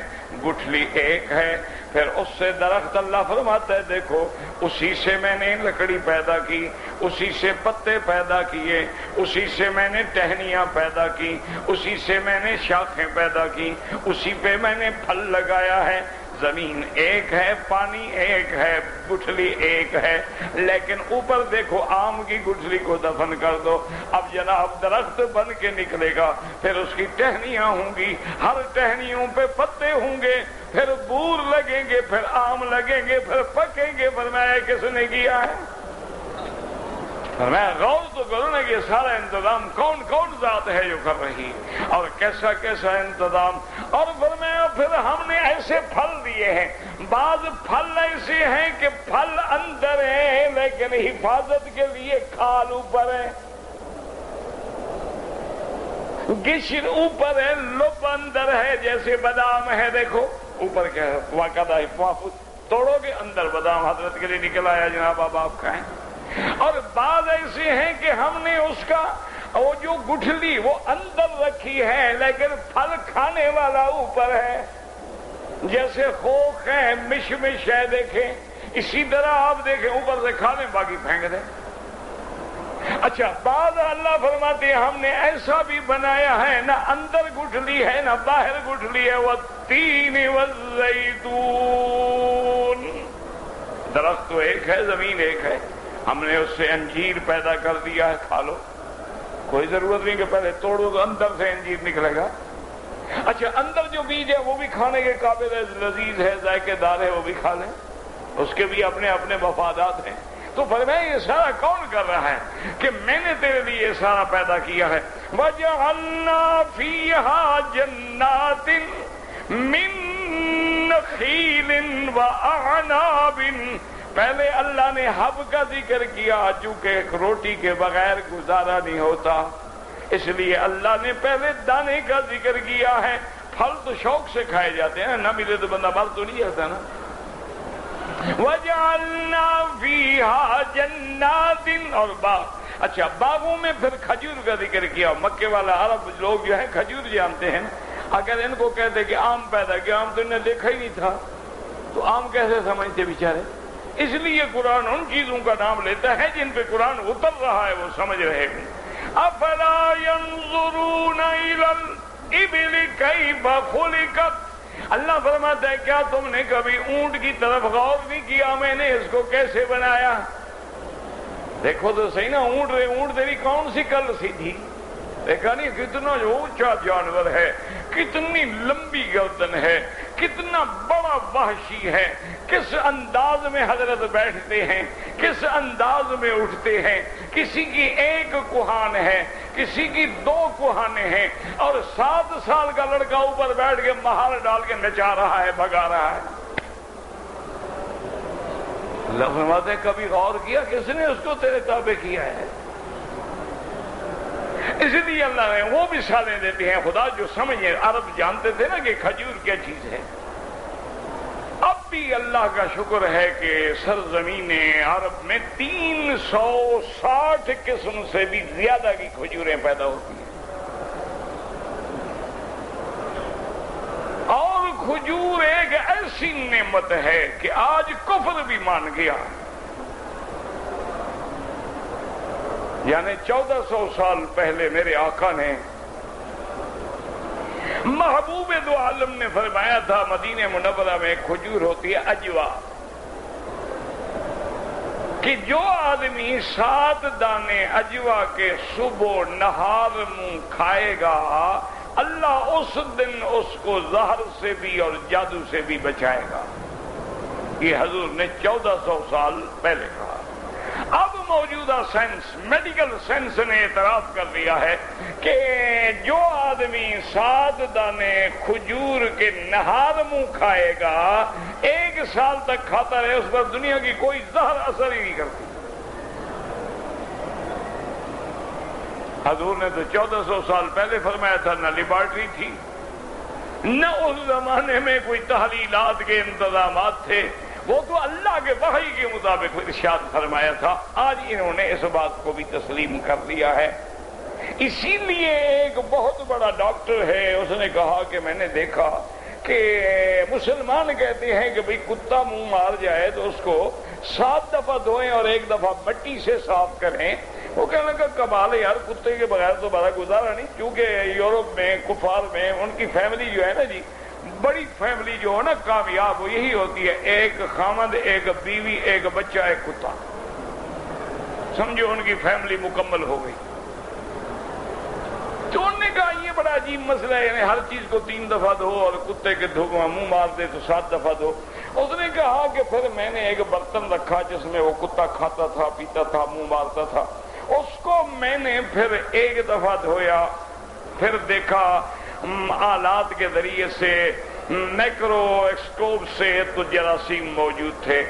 [SPEAKER 1] گٹھلی ایک ہے. پھر اس سے درخت اللہ فرماتا ہے دیکھو اسی سے میں نے لکڑی پیدا کی, اسی سے پتے پیدا کیے, اسی سے میں نے ٹہنیاں پیدا کی, اسی سے میں نے شاخیں پیدا کی, اسی پہ میں نے پھل لگایا ہے. زمین ایک ہے, پانی ایک ہے, گٹھلی ایک ہے, لیکن اوپر دیکھو آم کی گٹھلی کو دفن کر دو, اب جناب درخت بن کے نکلے گا, پھر اس کی ٹہنیاں ہوں گی, ہر ٹہنیوں پہ پتے ہوں گے, پھر بور لگیں گے, پھر آم لگیں گے, پھر پکیں گے. فرمایا کس نے کیا ہے؟ فرمایا غور تو کرو نا کہ یہ سارا انتظام کون کون ذات ہے جو کر رہی, اور کیسا کیسا انتظام. اور فرمایا پھر ہم نے ایسے پھل دیے ہیں, بعض پھل ایسے ہیں کہ پھل اندر ہیں لیکن حفاظت کے لیے کھال اوپر ہے, گشر اوپر ہے, لب اندر ہے. جیسے بادام ہے دیکھو اوپر کیا ہے, واقعہ محفوظ, توڑو گے اندر بادام حضرت کے لیے نکل آیا, جناب اب آپ کھائیں. اور بعض ایسے ہیں کہ ہم نے اس کا وہ جو گٹھلی وہ اندر رکھی ہے لیکن پھل کھانے والا اوپر ہے. جیسے خوخ ہے, مشمش ہے, دیکھیں اسی طرح آپ دیکھیں اوپر سے کھا لیں باقی پھینک دیں. اچھا بعض اللہ فرماتے ہیں ہم نے ایسا بھی بنایا ہے, نہ اندر گٹھلی ہے نہ باہر گٹھلی ہے. والتین والزیتون, درخت تو ایک ہے, زمین ایک ہے, ہم نے اس سے انجیر پیدا کر دیا ہے, کھا لو, کوئی ضرورت نہیں کہ پہلے توڑو تو اندر سے انجیر نکلے گا. اچھا اندر جو بیج ہے وہ بھی کھانے کے قابل ہے, لذیذ ہے, ذائقے دار ہے, وہ بھی کھا لیں, اس کے بھی اپنے اپنے مفادات ہیں. تو فرمایا یہ سارا کون کر رہا ہے کہ میں نے تیرے لیے یہ سارا پیدا کیا ہے. وَجَعَلْنَا فِيهَا جَنَّاتٍ مِّن نَخِيلٍ وَأَعْنَابٍ. پہلے اللہ نے حب کا ذکر کیا چونکہ ایک روٹی کے بغیر گزارا نہیں ہوتا, اس لیے اللہ نے پہلے دانے کا ذکر کیا ہے. پھل تو شوق سے کھائے جاتے ہیں, نہ ملے تو بندہ مر تو نہیں جاتا نا. وَجَعَلْنَا فِيهَا جَنَّاتٍ, اور باغ. اچھا باغوں میں پھر کھجور کا ذکر کیا. مکے والا عرب لوگ جو ہیں کھجور جانتے ہیں, اگر ان کو کہتے کہ آم پیدا کیا, آم تو انہیں دیکھا ہی نہیں تھا, تو آم کیسے سمجھتے بیچارے. اس لیے قرآن ان چیزوں کا نام لیتا ہے جن پہ قرآن اتر رہا ہے, وہ سمجھ رہے ہیں. افلا ينظرون الى الابل كيف خلقت. اللہ فرماتا ہے کیا تم نے کبھی اونٹ کی طرف غور نہیں کیا میں نے اس کو کیسے بنایا. دیکھو تو صحیح نا, اونٹ تیری کون سی کل سی تھی, دیکھا نہیں کتنا جو اونچا جانور ہے, کتنی لمبی گردن ہے, کتنا بڑا وحشی ہے, کس انداز میں حضرت بیٹھتے ہیں, کس انداز میں اٹھتے ہیں. کسی کی ایک کوہان ہے, کسی کی 2 کوہانیں ہیں, اور 7 سال کا لڑکا اوپر بیٹھ کے مہار ڈال کے نچا رہا ہے, بھگا رہا ہے. اللہ فرماتے ہیں کبھی غور کیا کس نے اس کو تیرے تابع کیا ہے. اس لیے اللہ نے وہ مثالیں دیتے ہیں. خدا جو سمجھے, عرب جانتے تھے نا کہ کھجور کیا چیز ہے. اب بھی اللہ کا شکر ہے کہ سرزمین عرب میں 360 قسم سے بھی زیادہ کی کھجوریں پیدا ہوتی ہیں. اور کھجور ایک ایسی نعمت ہے کہ آج کفر بھی مان گیا. یعنی 1400 سال پہلے میرے آقا نے, محبوب دو عالم نے فرمایا تھا, مدینہ منورہ میں ایک کھجور ہوتی ہے اجوا, کہ جو آدمی 7 دانے اجوا کے صبح نہار منہ کھائے گا, اللہ اس دن اس کو زہر سے بھی اور جادو سے بھی بچائے گا. یہ حضور نے 1400 سال پہلے کہا. اب موجودہ سائنس, میڈیکل سائنس نے اعتراف کر دیا ہے کہ جو آدمی 7 دانے کھجور کے نہار منہ کھائے گا, 1 سال تک کھاتا رہے, اس پر دنیا کی کوئی زہر اثر ہی نہیں کرتی. حضور نے تو 1400 سال پہلے فرمایا تھا, نہ لیبارٹری تھی, نہ اس زمانے میں کوئی تحلیلات کے انتظامات تھے, وہ تو اللہ کے وحی کے مطابق ارشاد فرمایا تھا. آج انہوں نے اس بات کو بھی تسلیم کر لیا ہے. اسی لیے ایک بہت بڑا ڈاکٹر ہے, اس نے کہا کہ میں نے دیکھا کہ مسلمان کہتے ہیں کہ بھئی کتا منہ مار جائے تو اس کو 7 دفعہ دھوئیں اور 1 دفعہ مٹی سے صاف کریں. وہ کہنے لگا کمال ہے یار، کتے کے بغیر تو بڑا گزارا نہیں. کیونکہ یورپ میں کفار میں ان کی فیملی جو ہے نا جی، بڑی فیملی جو ہے نا کامیاب، وہ یہی ہوتی ہے 1 خامد، 1 بیوی، 1 بچہ، 1 کتا. سمجھو ان کی فیملی مکمل ہو گئی. تو انہوں نے کہا یہ بڑا عجیب مسئلہ ہے، یعنی ہر چیز کو 3 دفعہ دھو اور کتے کے منہ مار دے تو 7 دفعہ دھو. اس نے کہا کہ پھر میں نے ایک برتن رکھا جس میں وہ کتا کھاتا تھا، پیتا تھا، منہ مارتا تھا. اس کو میں نے پھر 1 دفعہ دھویا، پھر دیکھا آلات کے ذریعے سے، میکرو ایکسکوپ سے تو جراثیم موجود تھے.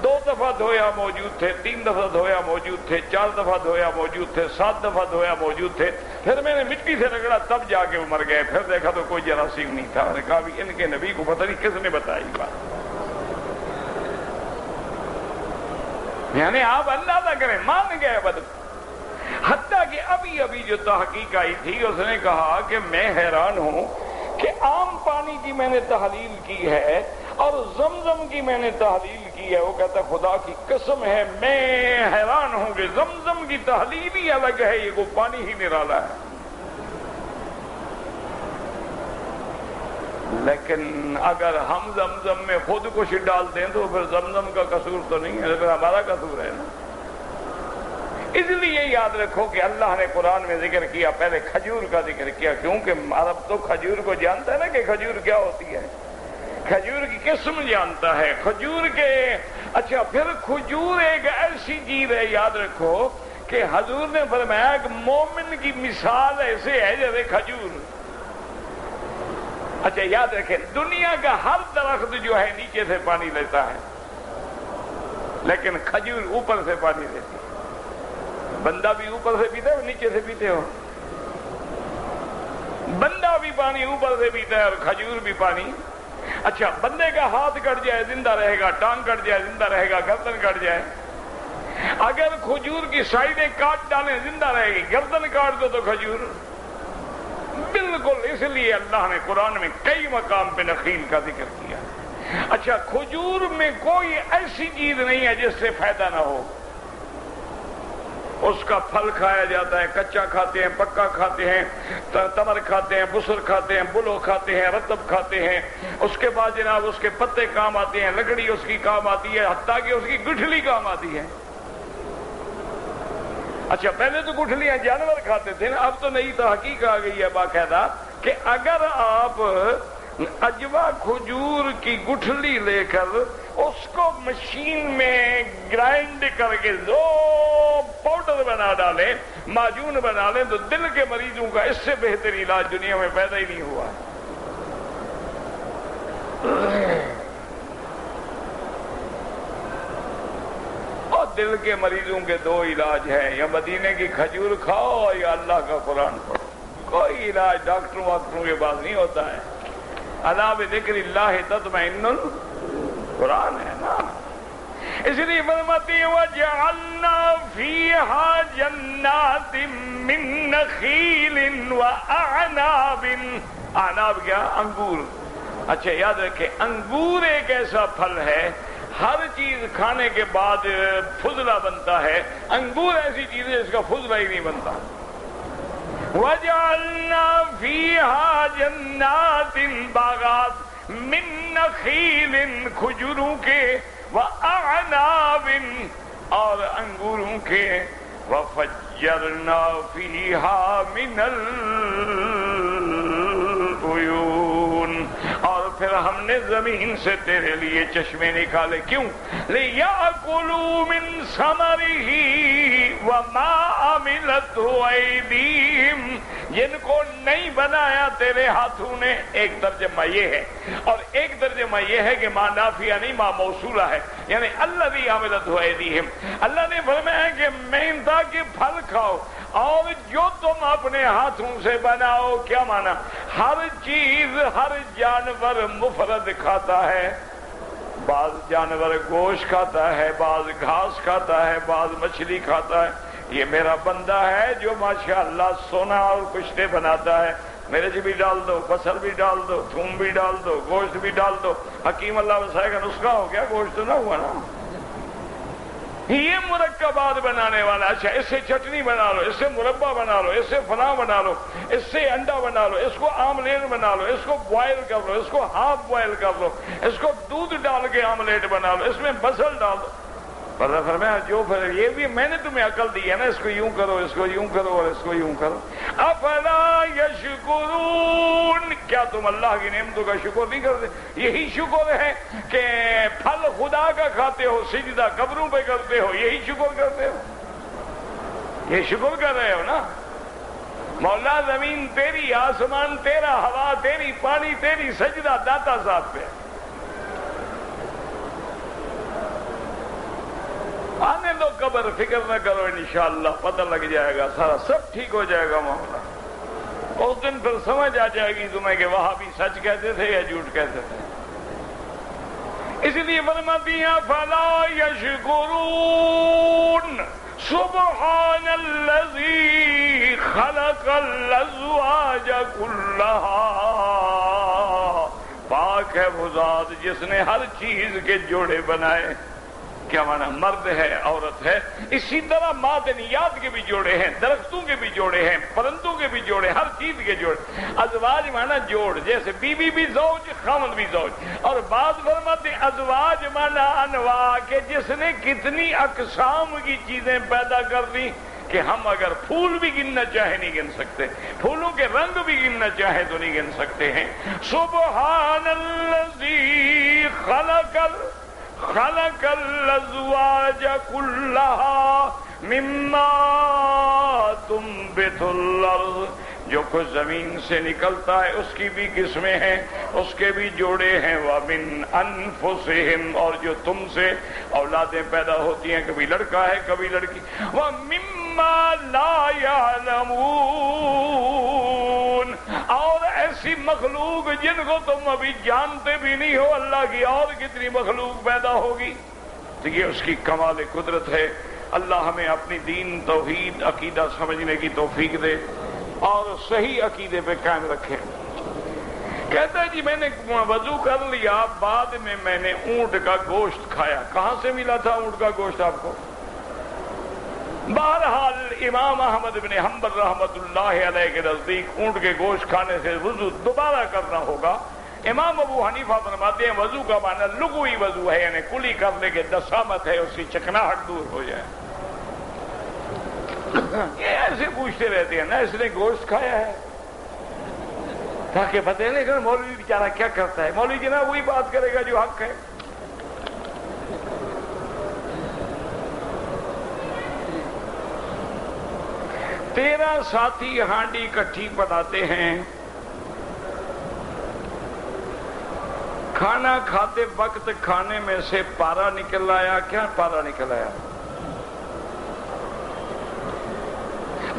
[SPEAKER 1] 2 دفعہ دھویا موجود تھے، 3 دفعہ دھویا موجود تھے، 4 دفعہ دھویا موجود تھے، 7 دفعہ دھویا موجود تھے. پھر میں نے مٹی سے رگڑا، تب جا کے وہ مر گئے. پھر دیکھا تو کوئی جراثیم نہیں تھا. میں نے کہا بھی ان کے نبی کو پتہ نہیں کس نے بتائی بات. یعنی آپ اندازہ کریں، مان گئے بدر. حتیٰ کہ ابھی جو تحقیق آئی تھی اس نے کہا کہ میں حیران ہوں کہ عام پانی کی میں نے تحلیل کی ہے اور زمزم کی میں نے تحلیل کی ہے. وہ کہتا ہے خدا کی قسم ہے میں حیران ہوں کہ زمزم کی تحلیل ہی الگ ہے، یہ کو پانی ہی نرالا ہے. لیکن اگر ہم زمزم میں خود کچھ ڈال دیں تو پھر زمزم کا قصور تو نہیں ہے، پھر ہمارا قصور ہے نا. اس لیے یاد رکھو کہ اللہ نے قرآن میں ذکر کیا، پہلے کھجور کا ذکر کیا، کیونکہ عرب تو کھجور کو جانتا ہے نا کہ کھجور کیا ہوتی ہے، کھجور کی قسم جانتا ہے کھجور کے. اچھا پھر کھجور ایک ایسی چیز ہے یاد رکھو کہ حضور نے فرمایا کہ مومن کی مثال ایسے ہے جیسے کھجور. اچھا یاد رکھیں دنیا کا ہر درخت جو ہے نیچے سے پانی لیتا ہے، لیکن کھجور اوپر سے پانی لیتی ہے. بندہ بھی اوپر سے پیتا ہے اور نیچے سے پیتے ہو. بندہ بھی پانی اوپر سے پیتا ہے اور کھجور بھی پانی. اچھا بندے کا ہاتھ کٹ جائے زندہ رہے گا، ٹانگ کٹ جائے زندہ رہے گا، گردن کٹ جائے. اگر کھجور کی سائیڈیں کاٹ ڈالیں زندہ رہے گی، گردن کاٹ دو تو کھجور بالکل. اس لیے اللہ نے قرآن میں کئی مقام پہ نخیل کا ذکر کیا. اچھا کھجور میں کوئی ایسی چیز نہیں ہے جس سے فائدہ نہ ہو. اس کا پھل کھایا جاتا ہے، کچا کھاتے ہیں، پکا کھاتے ہیں، تمر کھاتے ہیں، بسر کھاتے ہیں، بلو کھاتے ہیں، رطب کھاتے ہیں. اس کے بعد جناب اس کے پتے کام آتے ہیں، لکڑی اس کی کام آتی ہے، حتیٰ کہ اس کی گٹھلی کام آتی ہے. اچھا پہلے تو گٹھلیاں جانور کھاتے تھے نا، اب تو نئی تحقیق آ گئی ہے باقاعدہ کہ اگر آپ اجوا کھجور کی گٹھلی لے کر اس کو مشین میں گرائنڈ کر کے جو پاؤڈر بنا ڈالیں، معجون بنا لیں، تو دل کے مریضوں کا اس سے بہتر علاج دنیا میں پیدا ہی نہیں ہوا. اور دل کے مریضوں کے 2 علاج ہیں، یا مدینے کی کھجور کھاؤ یا اللہ کا قرآن پڑھو. کوئی علاج ڈاکٹروں کے پاس نہیں ہوتا ہے. الا بذکر اللہ تطمئن القرآن ہے نا. اس لیے فرماتی ہے وَجَعَلْنَا فِيهَا جَنَّاتٍ مِّن نَخِيلٍ وَأَعْنَابٍ. اعناب کیا؟ انگور. اچھا یاد رکھیں انگور ایک ایسا پھل ہے، ہر چیز کھانے کے بعد فضلہ بنتا ہے، انگور ایسی چیز ہے جس کا فضلہ ہی نہیں بنتا. وَجَعَلْنَا فِيهَا جَنَّاتٍ باغات مِن نَخِيلٍ کھجوروں کے، وَأَعْنَابٍ اور انگوروں کے، وَفَجَّرْنَا فِيهَا مِنَ الْعُيُونِ اور پھر ہم نے زمین سے تیرے لیے چشمے نکالے. کیوں؟ لِيَأْكُلُوا مِن ثَمَرِهِ وَمَا عَمِلَتْهُ أَيْدِيهِمْ جن کو نہیں بنایا تیرے ہاتھوں نے. ایک ترجمہ یہ ہے، اور ایک ترجمہ یہ ہے کہ ماں نافیہ نہیں ماں موصولہ ہے، یعنی الذی عملتہ ایدیہم. اللہ نے فرمایا کہ مہنتا کے پھل کھاؤ اور جو تم اپنے ہاتھوں سے بناؤ. کیا مانا؟ ہر چیز ہر جانور مفرد کھاتا ہے. بعض جانور گوشت کھاتا ہے، بعض گھاس کھاتا ہے، بعض مچھلی کھاتا ہے. یہ میرا بندہ ہے جو ماشاءاللہ سونا اور کشتے بناتا ہے، مرچ بھی ڈال دو، بصل بھی ڈال دو، تھوم بھی ڈال دو، گوشت بھی ڈال دو، حکیم اللہ وسائے کا نسخہ ہو گیا، گوشت تو نہ ہوا نا۔ یہ مرکبات بنانے والا، اچھا اس سے چٹنی بنا لو، اس سے مربع بنا لو، اس سے فلاں بنا لو، اس سے انڈا بنا لو، اس کو آملیٹ بنا لو، اس کو بوائل کر لو، اس کو ہاف بوائل کر لو، اس کو دودھ ڈال کے آملیٹ بنا لو، اس میں بصل ڈال دو۔ پر فرمایا جو پھر یہ بھی میں نے تمہیں عقل دی ہے نا، اس کو یوں کرو، اس کو یوں کرو اور اس کو یوں کرو۔ افلا یشکرون، کیا تم اللہ کی نعمتوں کا شکر نہیں کرتے؟ یہی شکر ہے کہ پھل خدا کا کھاتے ہو، سجدہ قبروں پہ کرتے ہو، یہی شکر کرتے ہو؟ یہ شکر کر رہے ہو نا؟ مولا زمین تیری، آسمان تیرا، ہوا تیری، پانی تیری، سجدہ داتا صاحب پہ۔ آنے دو قبر، فکر نہ کرو، انشاءاللہ پتہ لگ جائے گا، سارا سب ٹھیک ہو جائے گا معاملہ۔ اس دن پھر سمجھ آ جائے گی تمہیں کہ وہاں بھی سچ کہتے تھے یا جھوٹ کہتے تھے۔ اس لیے فرماتی ہیں فلا یشکرون سبحان الذی خلق الازواج کلھا، پاک ہے وہ ذات جس نے ہر چیز کے جوڑے بنائے۔ کیا معنی؟ مرد ہے، عورت ہے، اسی طرح معدنیات کے بھی جوڑے ہیں، درختوں کے بھی جوڑے ہیں، پرندوں کے بھی جوڑے، ہر چیز کے جوڑے۔ ازواج معنی جوڑ، جیسے بیوی بھی زوج، خاوند بھی زوج۔ اور بعض فرماتے ہیں ازواج معنی انواع، کہ جس نے کتنی اقسام کی چیزیں پیدا کر دی کہ ہم اگر پھول بھی گننا چاہیں نہیں گن سکتے، پھولوں کے رنگ بھی گننا چاہیں تو نہیں گن سکتے ہیں۔ سبحان الذی خلق الازواج کلھا مما تنبت الارض، جو کچھ زمین سے نکلتا ہے اس کی بھی قسمیں ہیں، اس کے بھی جوڑے ہیں۔ وَمِنْ أَنفُسِهِمْ، اور جو تم سے اولادیں پیدا ہوتی ہیں، کبھی لڑکا ہے کبھی لڑکی۔ وَمِمَّا لَا يَعْلَمُونَ، اور ایسی مخلوق جن کو تم ابھی جانتے بھی نہیں ہو، اللہ کی اور کتنی مخلوق پیدا ہوگی۔ تو یہ اس کی کمال قدرت ہے۔ اللہ ہمیں اپنی دین، توحید، عقیدہ سمجھنے کی توفیق دے اور صحیح عقیدے پہ قائم رکھے۔ کہتا ہے جی میں نے وضو کر لیا، بعد میں نے اونٹ کا گوشت کھایا۔ کہاں سے ملا تھا اونٹ کا گوشت آپ کو؟ بہرحال امام احمد بن حنبل رحمۃ اللہ علیہ کے نزدیک اونٹ کے گوشت کھانے سے وضو دوبارہ کرنا ہوگا۔ امام ابو حنیفہ فرماتے ہیں وضو کا معنی لغوی وضو ہے، یعنی کلی کرنے کے دسامت ہے، اس کی چکناہٹ دور ہو جائے۔ یہ ایسے پوچھتے رہتے ہیں نا، اس نے گوشت کھایا ہے تاکہ پتہ نہیں کہ مولوی بیچارہ کیا کرتا ہے۔ مولوی جناب وہی بات کرے گا جو حق ہے۔ تیرا ساتھی ہانڈی کٹھی بناتے ہیں، کھانا کھاتے وقت کھانے میں سے پارا نکل آیا۔ کیا پارا نکل آیا؟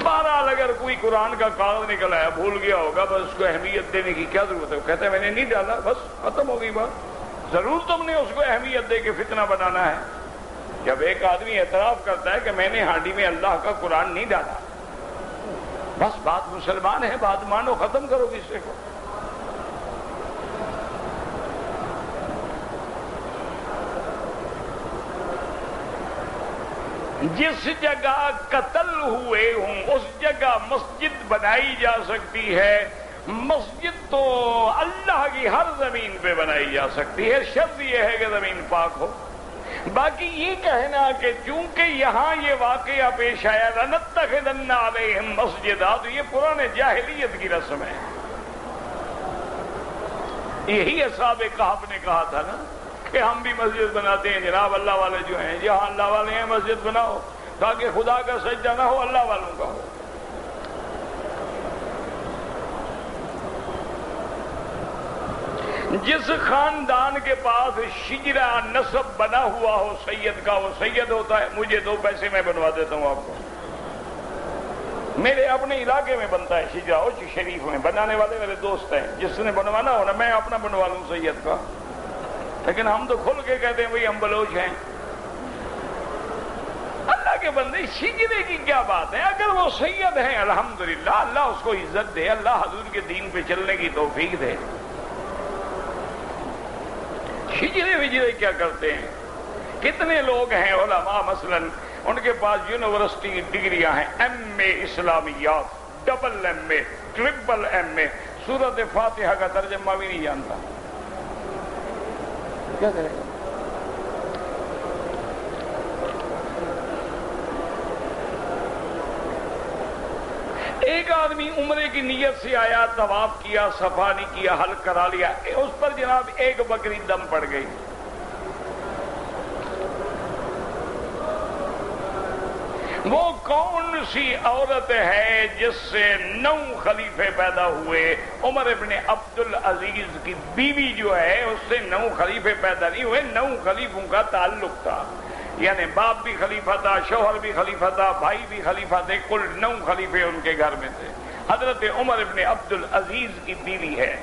[SPEAKER 1] بہرحال اگر کوئی قرآن کا کاغذ نکل آیا، بھول گیا ہوگا، بس اس کو اہمیت دینے کی کیا ضرورت ہے؟ وہ کہتا ہے میں نے نہیں ڈالا، بس ختم ہو گئی بات۔ ضرور تم نے اس کو اہمیت دے کے فتنہ بنانا ہے۔ جب ایک آدمی اعتراف کرتا ہے کہ میں نے ہانڈی میں اللہ کا قرآن نہیں ڈالا، بس بات مسلمان ہے، بات مانو، ختم کرو کسی کو۔ جس جگہ قتل ہوئے ہوں اس جگہ مسجد بنائی جا سکتی ہے۔ مسجد تو اللہ کی ہر زمین پہ بنائی جا سکتی ہے، شرط یہ ہے کہ زمین پاک ہو۔ باقی یہ کہنا کہ چونکہ یہاں یہ واقعہ پیش آیا لَنَتَّخِذَنَّ عَلَيْهِمْ مَسْجِدًا، تو یہ پرانے جاہلیت کی رسم ہے۔ یہی اصحاب کہف نے کہا تھا نا کہ ہم بھی مسجد بناتے ہیں، جناب اللہ والے جو ہیں جہاں اللہ والے ہیں مسجد بناؤ تاکہ خدا کا سجدہ نہ ہو، اللہ والوں کا ہو۔ جس خاندان کے پاس شجرہ نسب بنا ہوا ہو سید کا، وہ سید ہوتا ہے۔ مجھے 2 پیسے میں بنوا دیتا ہوں آپ کو، میرے اپنے علاقے میں بنتا ہے شجرہ اوچ شریف میں، بنانے والے میرے دوست ہیں، جس نے بنوانا ہونا میں اپنا بنوا لوں سید کا۔ لیکن ہم تو کھل کے کہتے ہیں بھئی ہم بلوچ ہیں۔ اللہ کے بندے شجرے کی کیا بات ہے؟ اگر وہ سید ہیں الحمدللہ، اللہ اس کو عزت دے، اللہ حضور کے دین پہ چلنے کی توفیق دے۔ شجرے وجرے کیا کرتے ہیں؟ کتنے لوگ ہیں علماء مثلا ان کے پاس یونیورسٹی کی ڈگریاں ہیں، ایم اے اسلامیات، ڈبل ایم اے، ٹرپل ایم اے، سورۃ فاتحہ کا ترجمہ بھی نہیں جانتا، کیا کرے گا؟ ایک آدمی عمرے کی نیت سے آیا، طواف کیا، صفا نہیں کیا، حلق کرا لیا، اس پر جناب ایک بکری دم پڑ گئی۔ وہ کون سی عورت ہے جس سے 9 خلیفے پیدا ہوئے؟ عمر ابن عبد العزیز کی بیوی جو ہے اس سے 9 خلیفے پیدا نہیں ہوئے، 9 خلیفوں کا تعلق تھا، یعنی باپ بھی خلیفہ تھا، شوہر بھی خلیفہ تھا، بھائی بھی خلیفہ تھے، کل 9 خلیفے ان کے گھر میں تھے۔ حضرت عمر ابن عبد العزیز کی بیوی ہے۔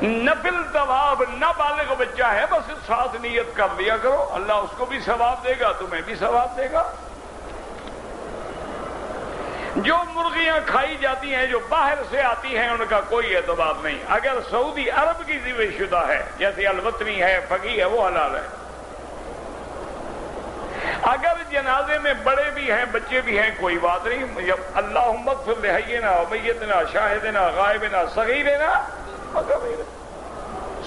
[SPEAKER 1] نفل ثواب، نابالغ بچہ ہے، بس ساتھ نیت کر لیا کرو، اللہ اس کو بھی ثواب دے گا، تمہیں بھی ثواب دے گا۔ جو مرغیاں کھائی جاتی ہیں جو باہر سے آتی ہیں ان کا کوئی اعتبار نہیں، اگر سعودی عرب کی ذبح شدہ ہے جیسے الوطنی ہے، فقی ہے، وہ حلال ہے۔ اگر جنازے میں بڑے بھی ہیں بچے بھی ہیں کوئی بات نہیں، اللہم اغفر لحینا ومیتنا شاہدنا غائبنا صغیرنا وکبیرنا،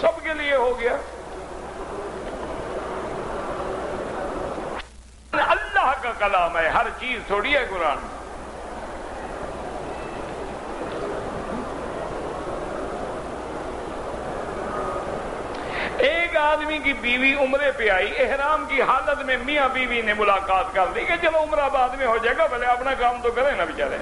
[SPEAKER 1] سب کے لیے ہو گیا۔ اللہ کا کلام ہے، ہر چیز تھوڑی ہے قرآن۔ ایک آدمی کی بیوی عمرے پہ آئی، احرام کی حالت میں میاں بیوی نے ملاقات کر دی کہ چلو عمرہ بعد میں ہو جائے گا، بھلے اپنا کام تو کریں نا بیچارے۔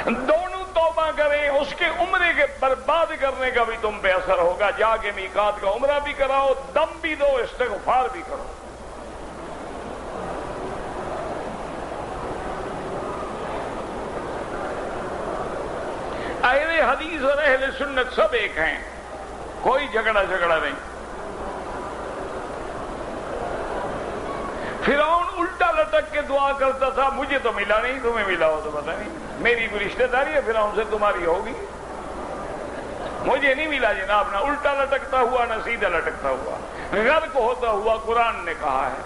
[SPEAKER 1] دونوں توبہ کریں، اس کے عمرے کے برباد کرنے کا بھی تم پہ اثر ہوگا، جا کے میقات کا عمرہ بھی کراؤ، دم بھی دو، استغفار بھی کرو۔ اہل حدیث اور اہل سنت سب ایک ہیں، کوئی جھگڑا نہیں۔ فرعون الٹا لٹک کے دعا کرتا تھا، مجھے تو ملا نہیں، تمہیں ملا ہو تو پتہ نہیں، میری کوئی رشتہ داری ہے فرعون سے، تمہاری ہوگی، مجھے نہیں ملا جناب، نہ الٹا لٹکتا ہوا نہ سیدھا لٹکتا ہوا، غرق ہوتا ہوا، قرآن نے کہا ہے۔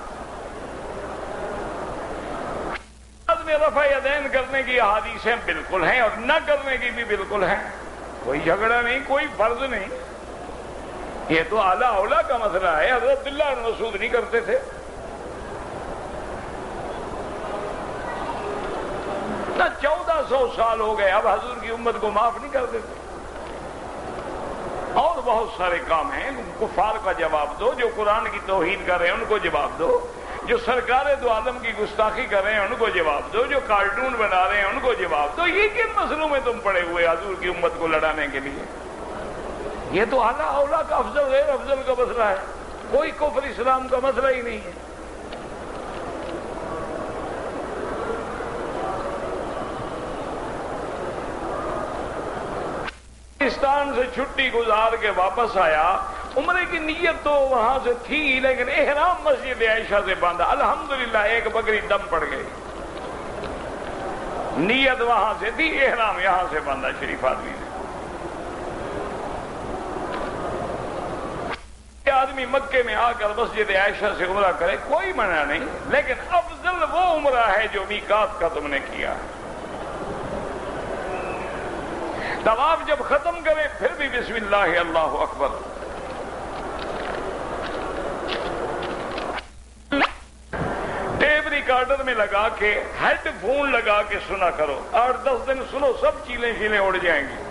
[SPEAKER 1] میں رفع یدین کرنے کی احادیثیں بالکل ہیں اور نہ کرنے کی بھی بالکل ہیں، کوئی جھگڑا نہیں، کوئی فرض نہیں، یہ تو اعلیٰ اولیٰ کا مسئلہ ہے۔ حضرت عبداللہ بن مسعود نہیں کرتے تھے، نہ 1400 سال ہو گئے، اب حضور کی امت کو معاف نہیں کر دیتے۔ اور بہت سارے کام ہیں، کفار کا جواب دو، جو قرآن کی توہین کر رہے ہیں ان کو جواب دو، جو سرکار دو عالم کی گستاخی کر رہے ہیں ان کو جواب دو، جو کارٹون بنا رہے ہیں ان کو جواب دو۔ یہ کن مسئلوں میں تم پڑے ہوئے حضور کی امت کو لڑانے کے لیے؟ یہ تو اعلیٰ اولیٰ کا افضل غیر افضل کا مسئلہ ہے، کوئی کفر اسلام کا مسئلہ ہی نہیں ہے۔ پاکستان سے چھٹی گزار کے واپس آیا، عمرے کی نیت تو وہاں سے تھی لیکن احرام مسجد عائشہ سے باندھا، الحمدللہ ایک بکری دم پڑ گئی، نیت وہاں سے تھی، احرام یہاں سے باندھا شریف آدمی نے۔ آدمی مکے میں آ کر مسجد عائشہ سے عمرہ کرے کوئی منع نہیں، لیکن افضل وہ عمرہ ہے جو میقات کا تم نے کیا۔ طواف جب ختم کریں پھر بھی بسم اللہ اللہ اکبر، ٹیپ ریکارڈر میں لگا کے ہیڈ فون لگا کے سنا کرو، 8-10 دن سنو، سب چیلیں چیلیں اڑ جائیں گی۔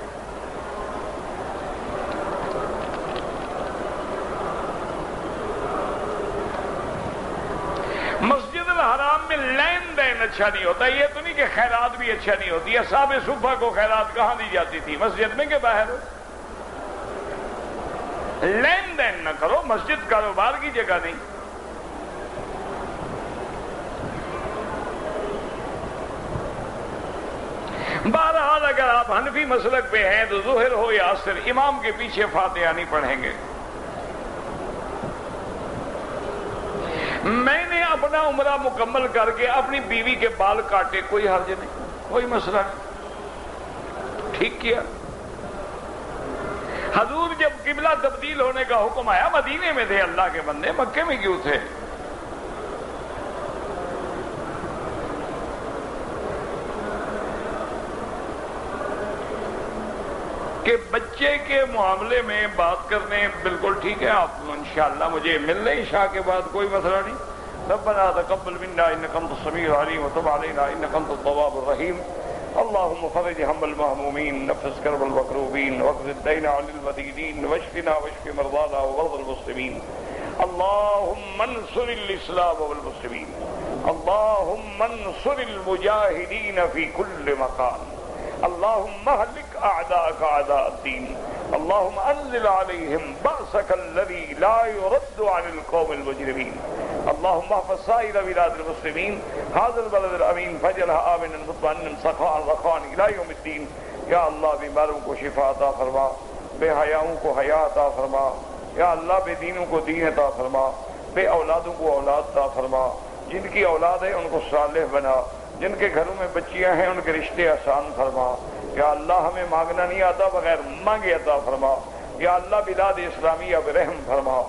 [SPEAKER 1] مسجد الحرام میں لین دین اچھا نہیں ہوتا، یہ تو نہیں کہ خیرات بھی اچھا نہیں ہوتی، اصحاب صفہ کو خیرات کہاں دی جاتی تھی؟ مسجد میں کہ باہر؟ لین دین نہ کرو، مسجد کاروبار کی جگہ نہیں۔ بہرحال اگر آپ حنفی مسلک پہ ہیں تو ظہر ہو یا عصر امام کے پیچھے فاتحہ نہیں پڑھیں گے۔ میں نے اپنا عمرہ مکمل کر کے اپنی بیوی کے بال کاٹے، کوئی حرج نہیں، کوئی مسئلہ نہیں، ٹھیک کیا۔ حضور جب قبلہ تبدیل ہونے کا حکم آیا مدینے میں تھے اللہ کے بندے، مکے میں کیوں تھے؟ کہ بچے کے معاملے میں بات کرنے بالکل ٹھیک ہے، آپ انشاءاللہ مجھے مل لیں عشاء کے بعد، کوئی مسئلہ نہیں۔ ربنا تقبل منا انك انت السميع العليم وتب علينا انك انت التواب الرحيم اللهم فرج هم المهمومين نفس كرب المكروبين واقض الدين عن المدينين واشفنا واشف مرضانا ومرضى المسلمين اللهم انصر الاسلام والمسلمين اللهم انصر المجاهدين في كل مكان اللهم اهلك اعداءك اعداء الدين اللهم انزل عليهم بأسك الذي لا يرد عن القوم المجرمين اللهم احفظ سائر بلاد المسلمين هذا البلد الامين فاجعلها امنا مطمئنا سخاء رخاء الى يوم الدين یا اللہ بیماروں کو شفا عطا فرما، بے حیاؤں کو حیا عطا فرما، یا اللہ بے دینوں کو دین عطا فرما، بے اولادوں کو اولاد عطا فرما، جن کی اولاد ہے ان کو صالح بنا، جن کے گھروں میں بچیاں ہیں ان کے رشتے آسان فرما، یا اللہ ہمیں مانگنا نہیں آتا بغیر مانگے عطا فرما، یا اللہ بلاد اسلامیہ برحم فرما۔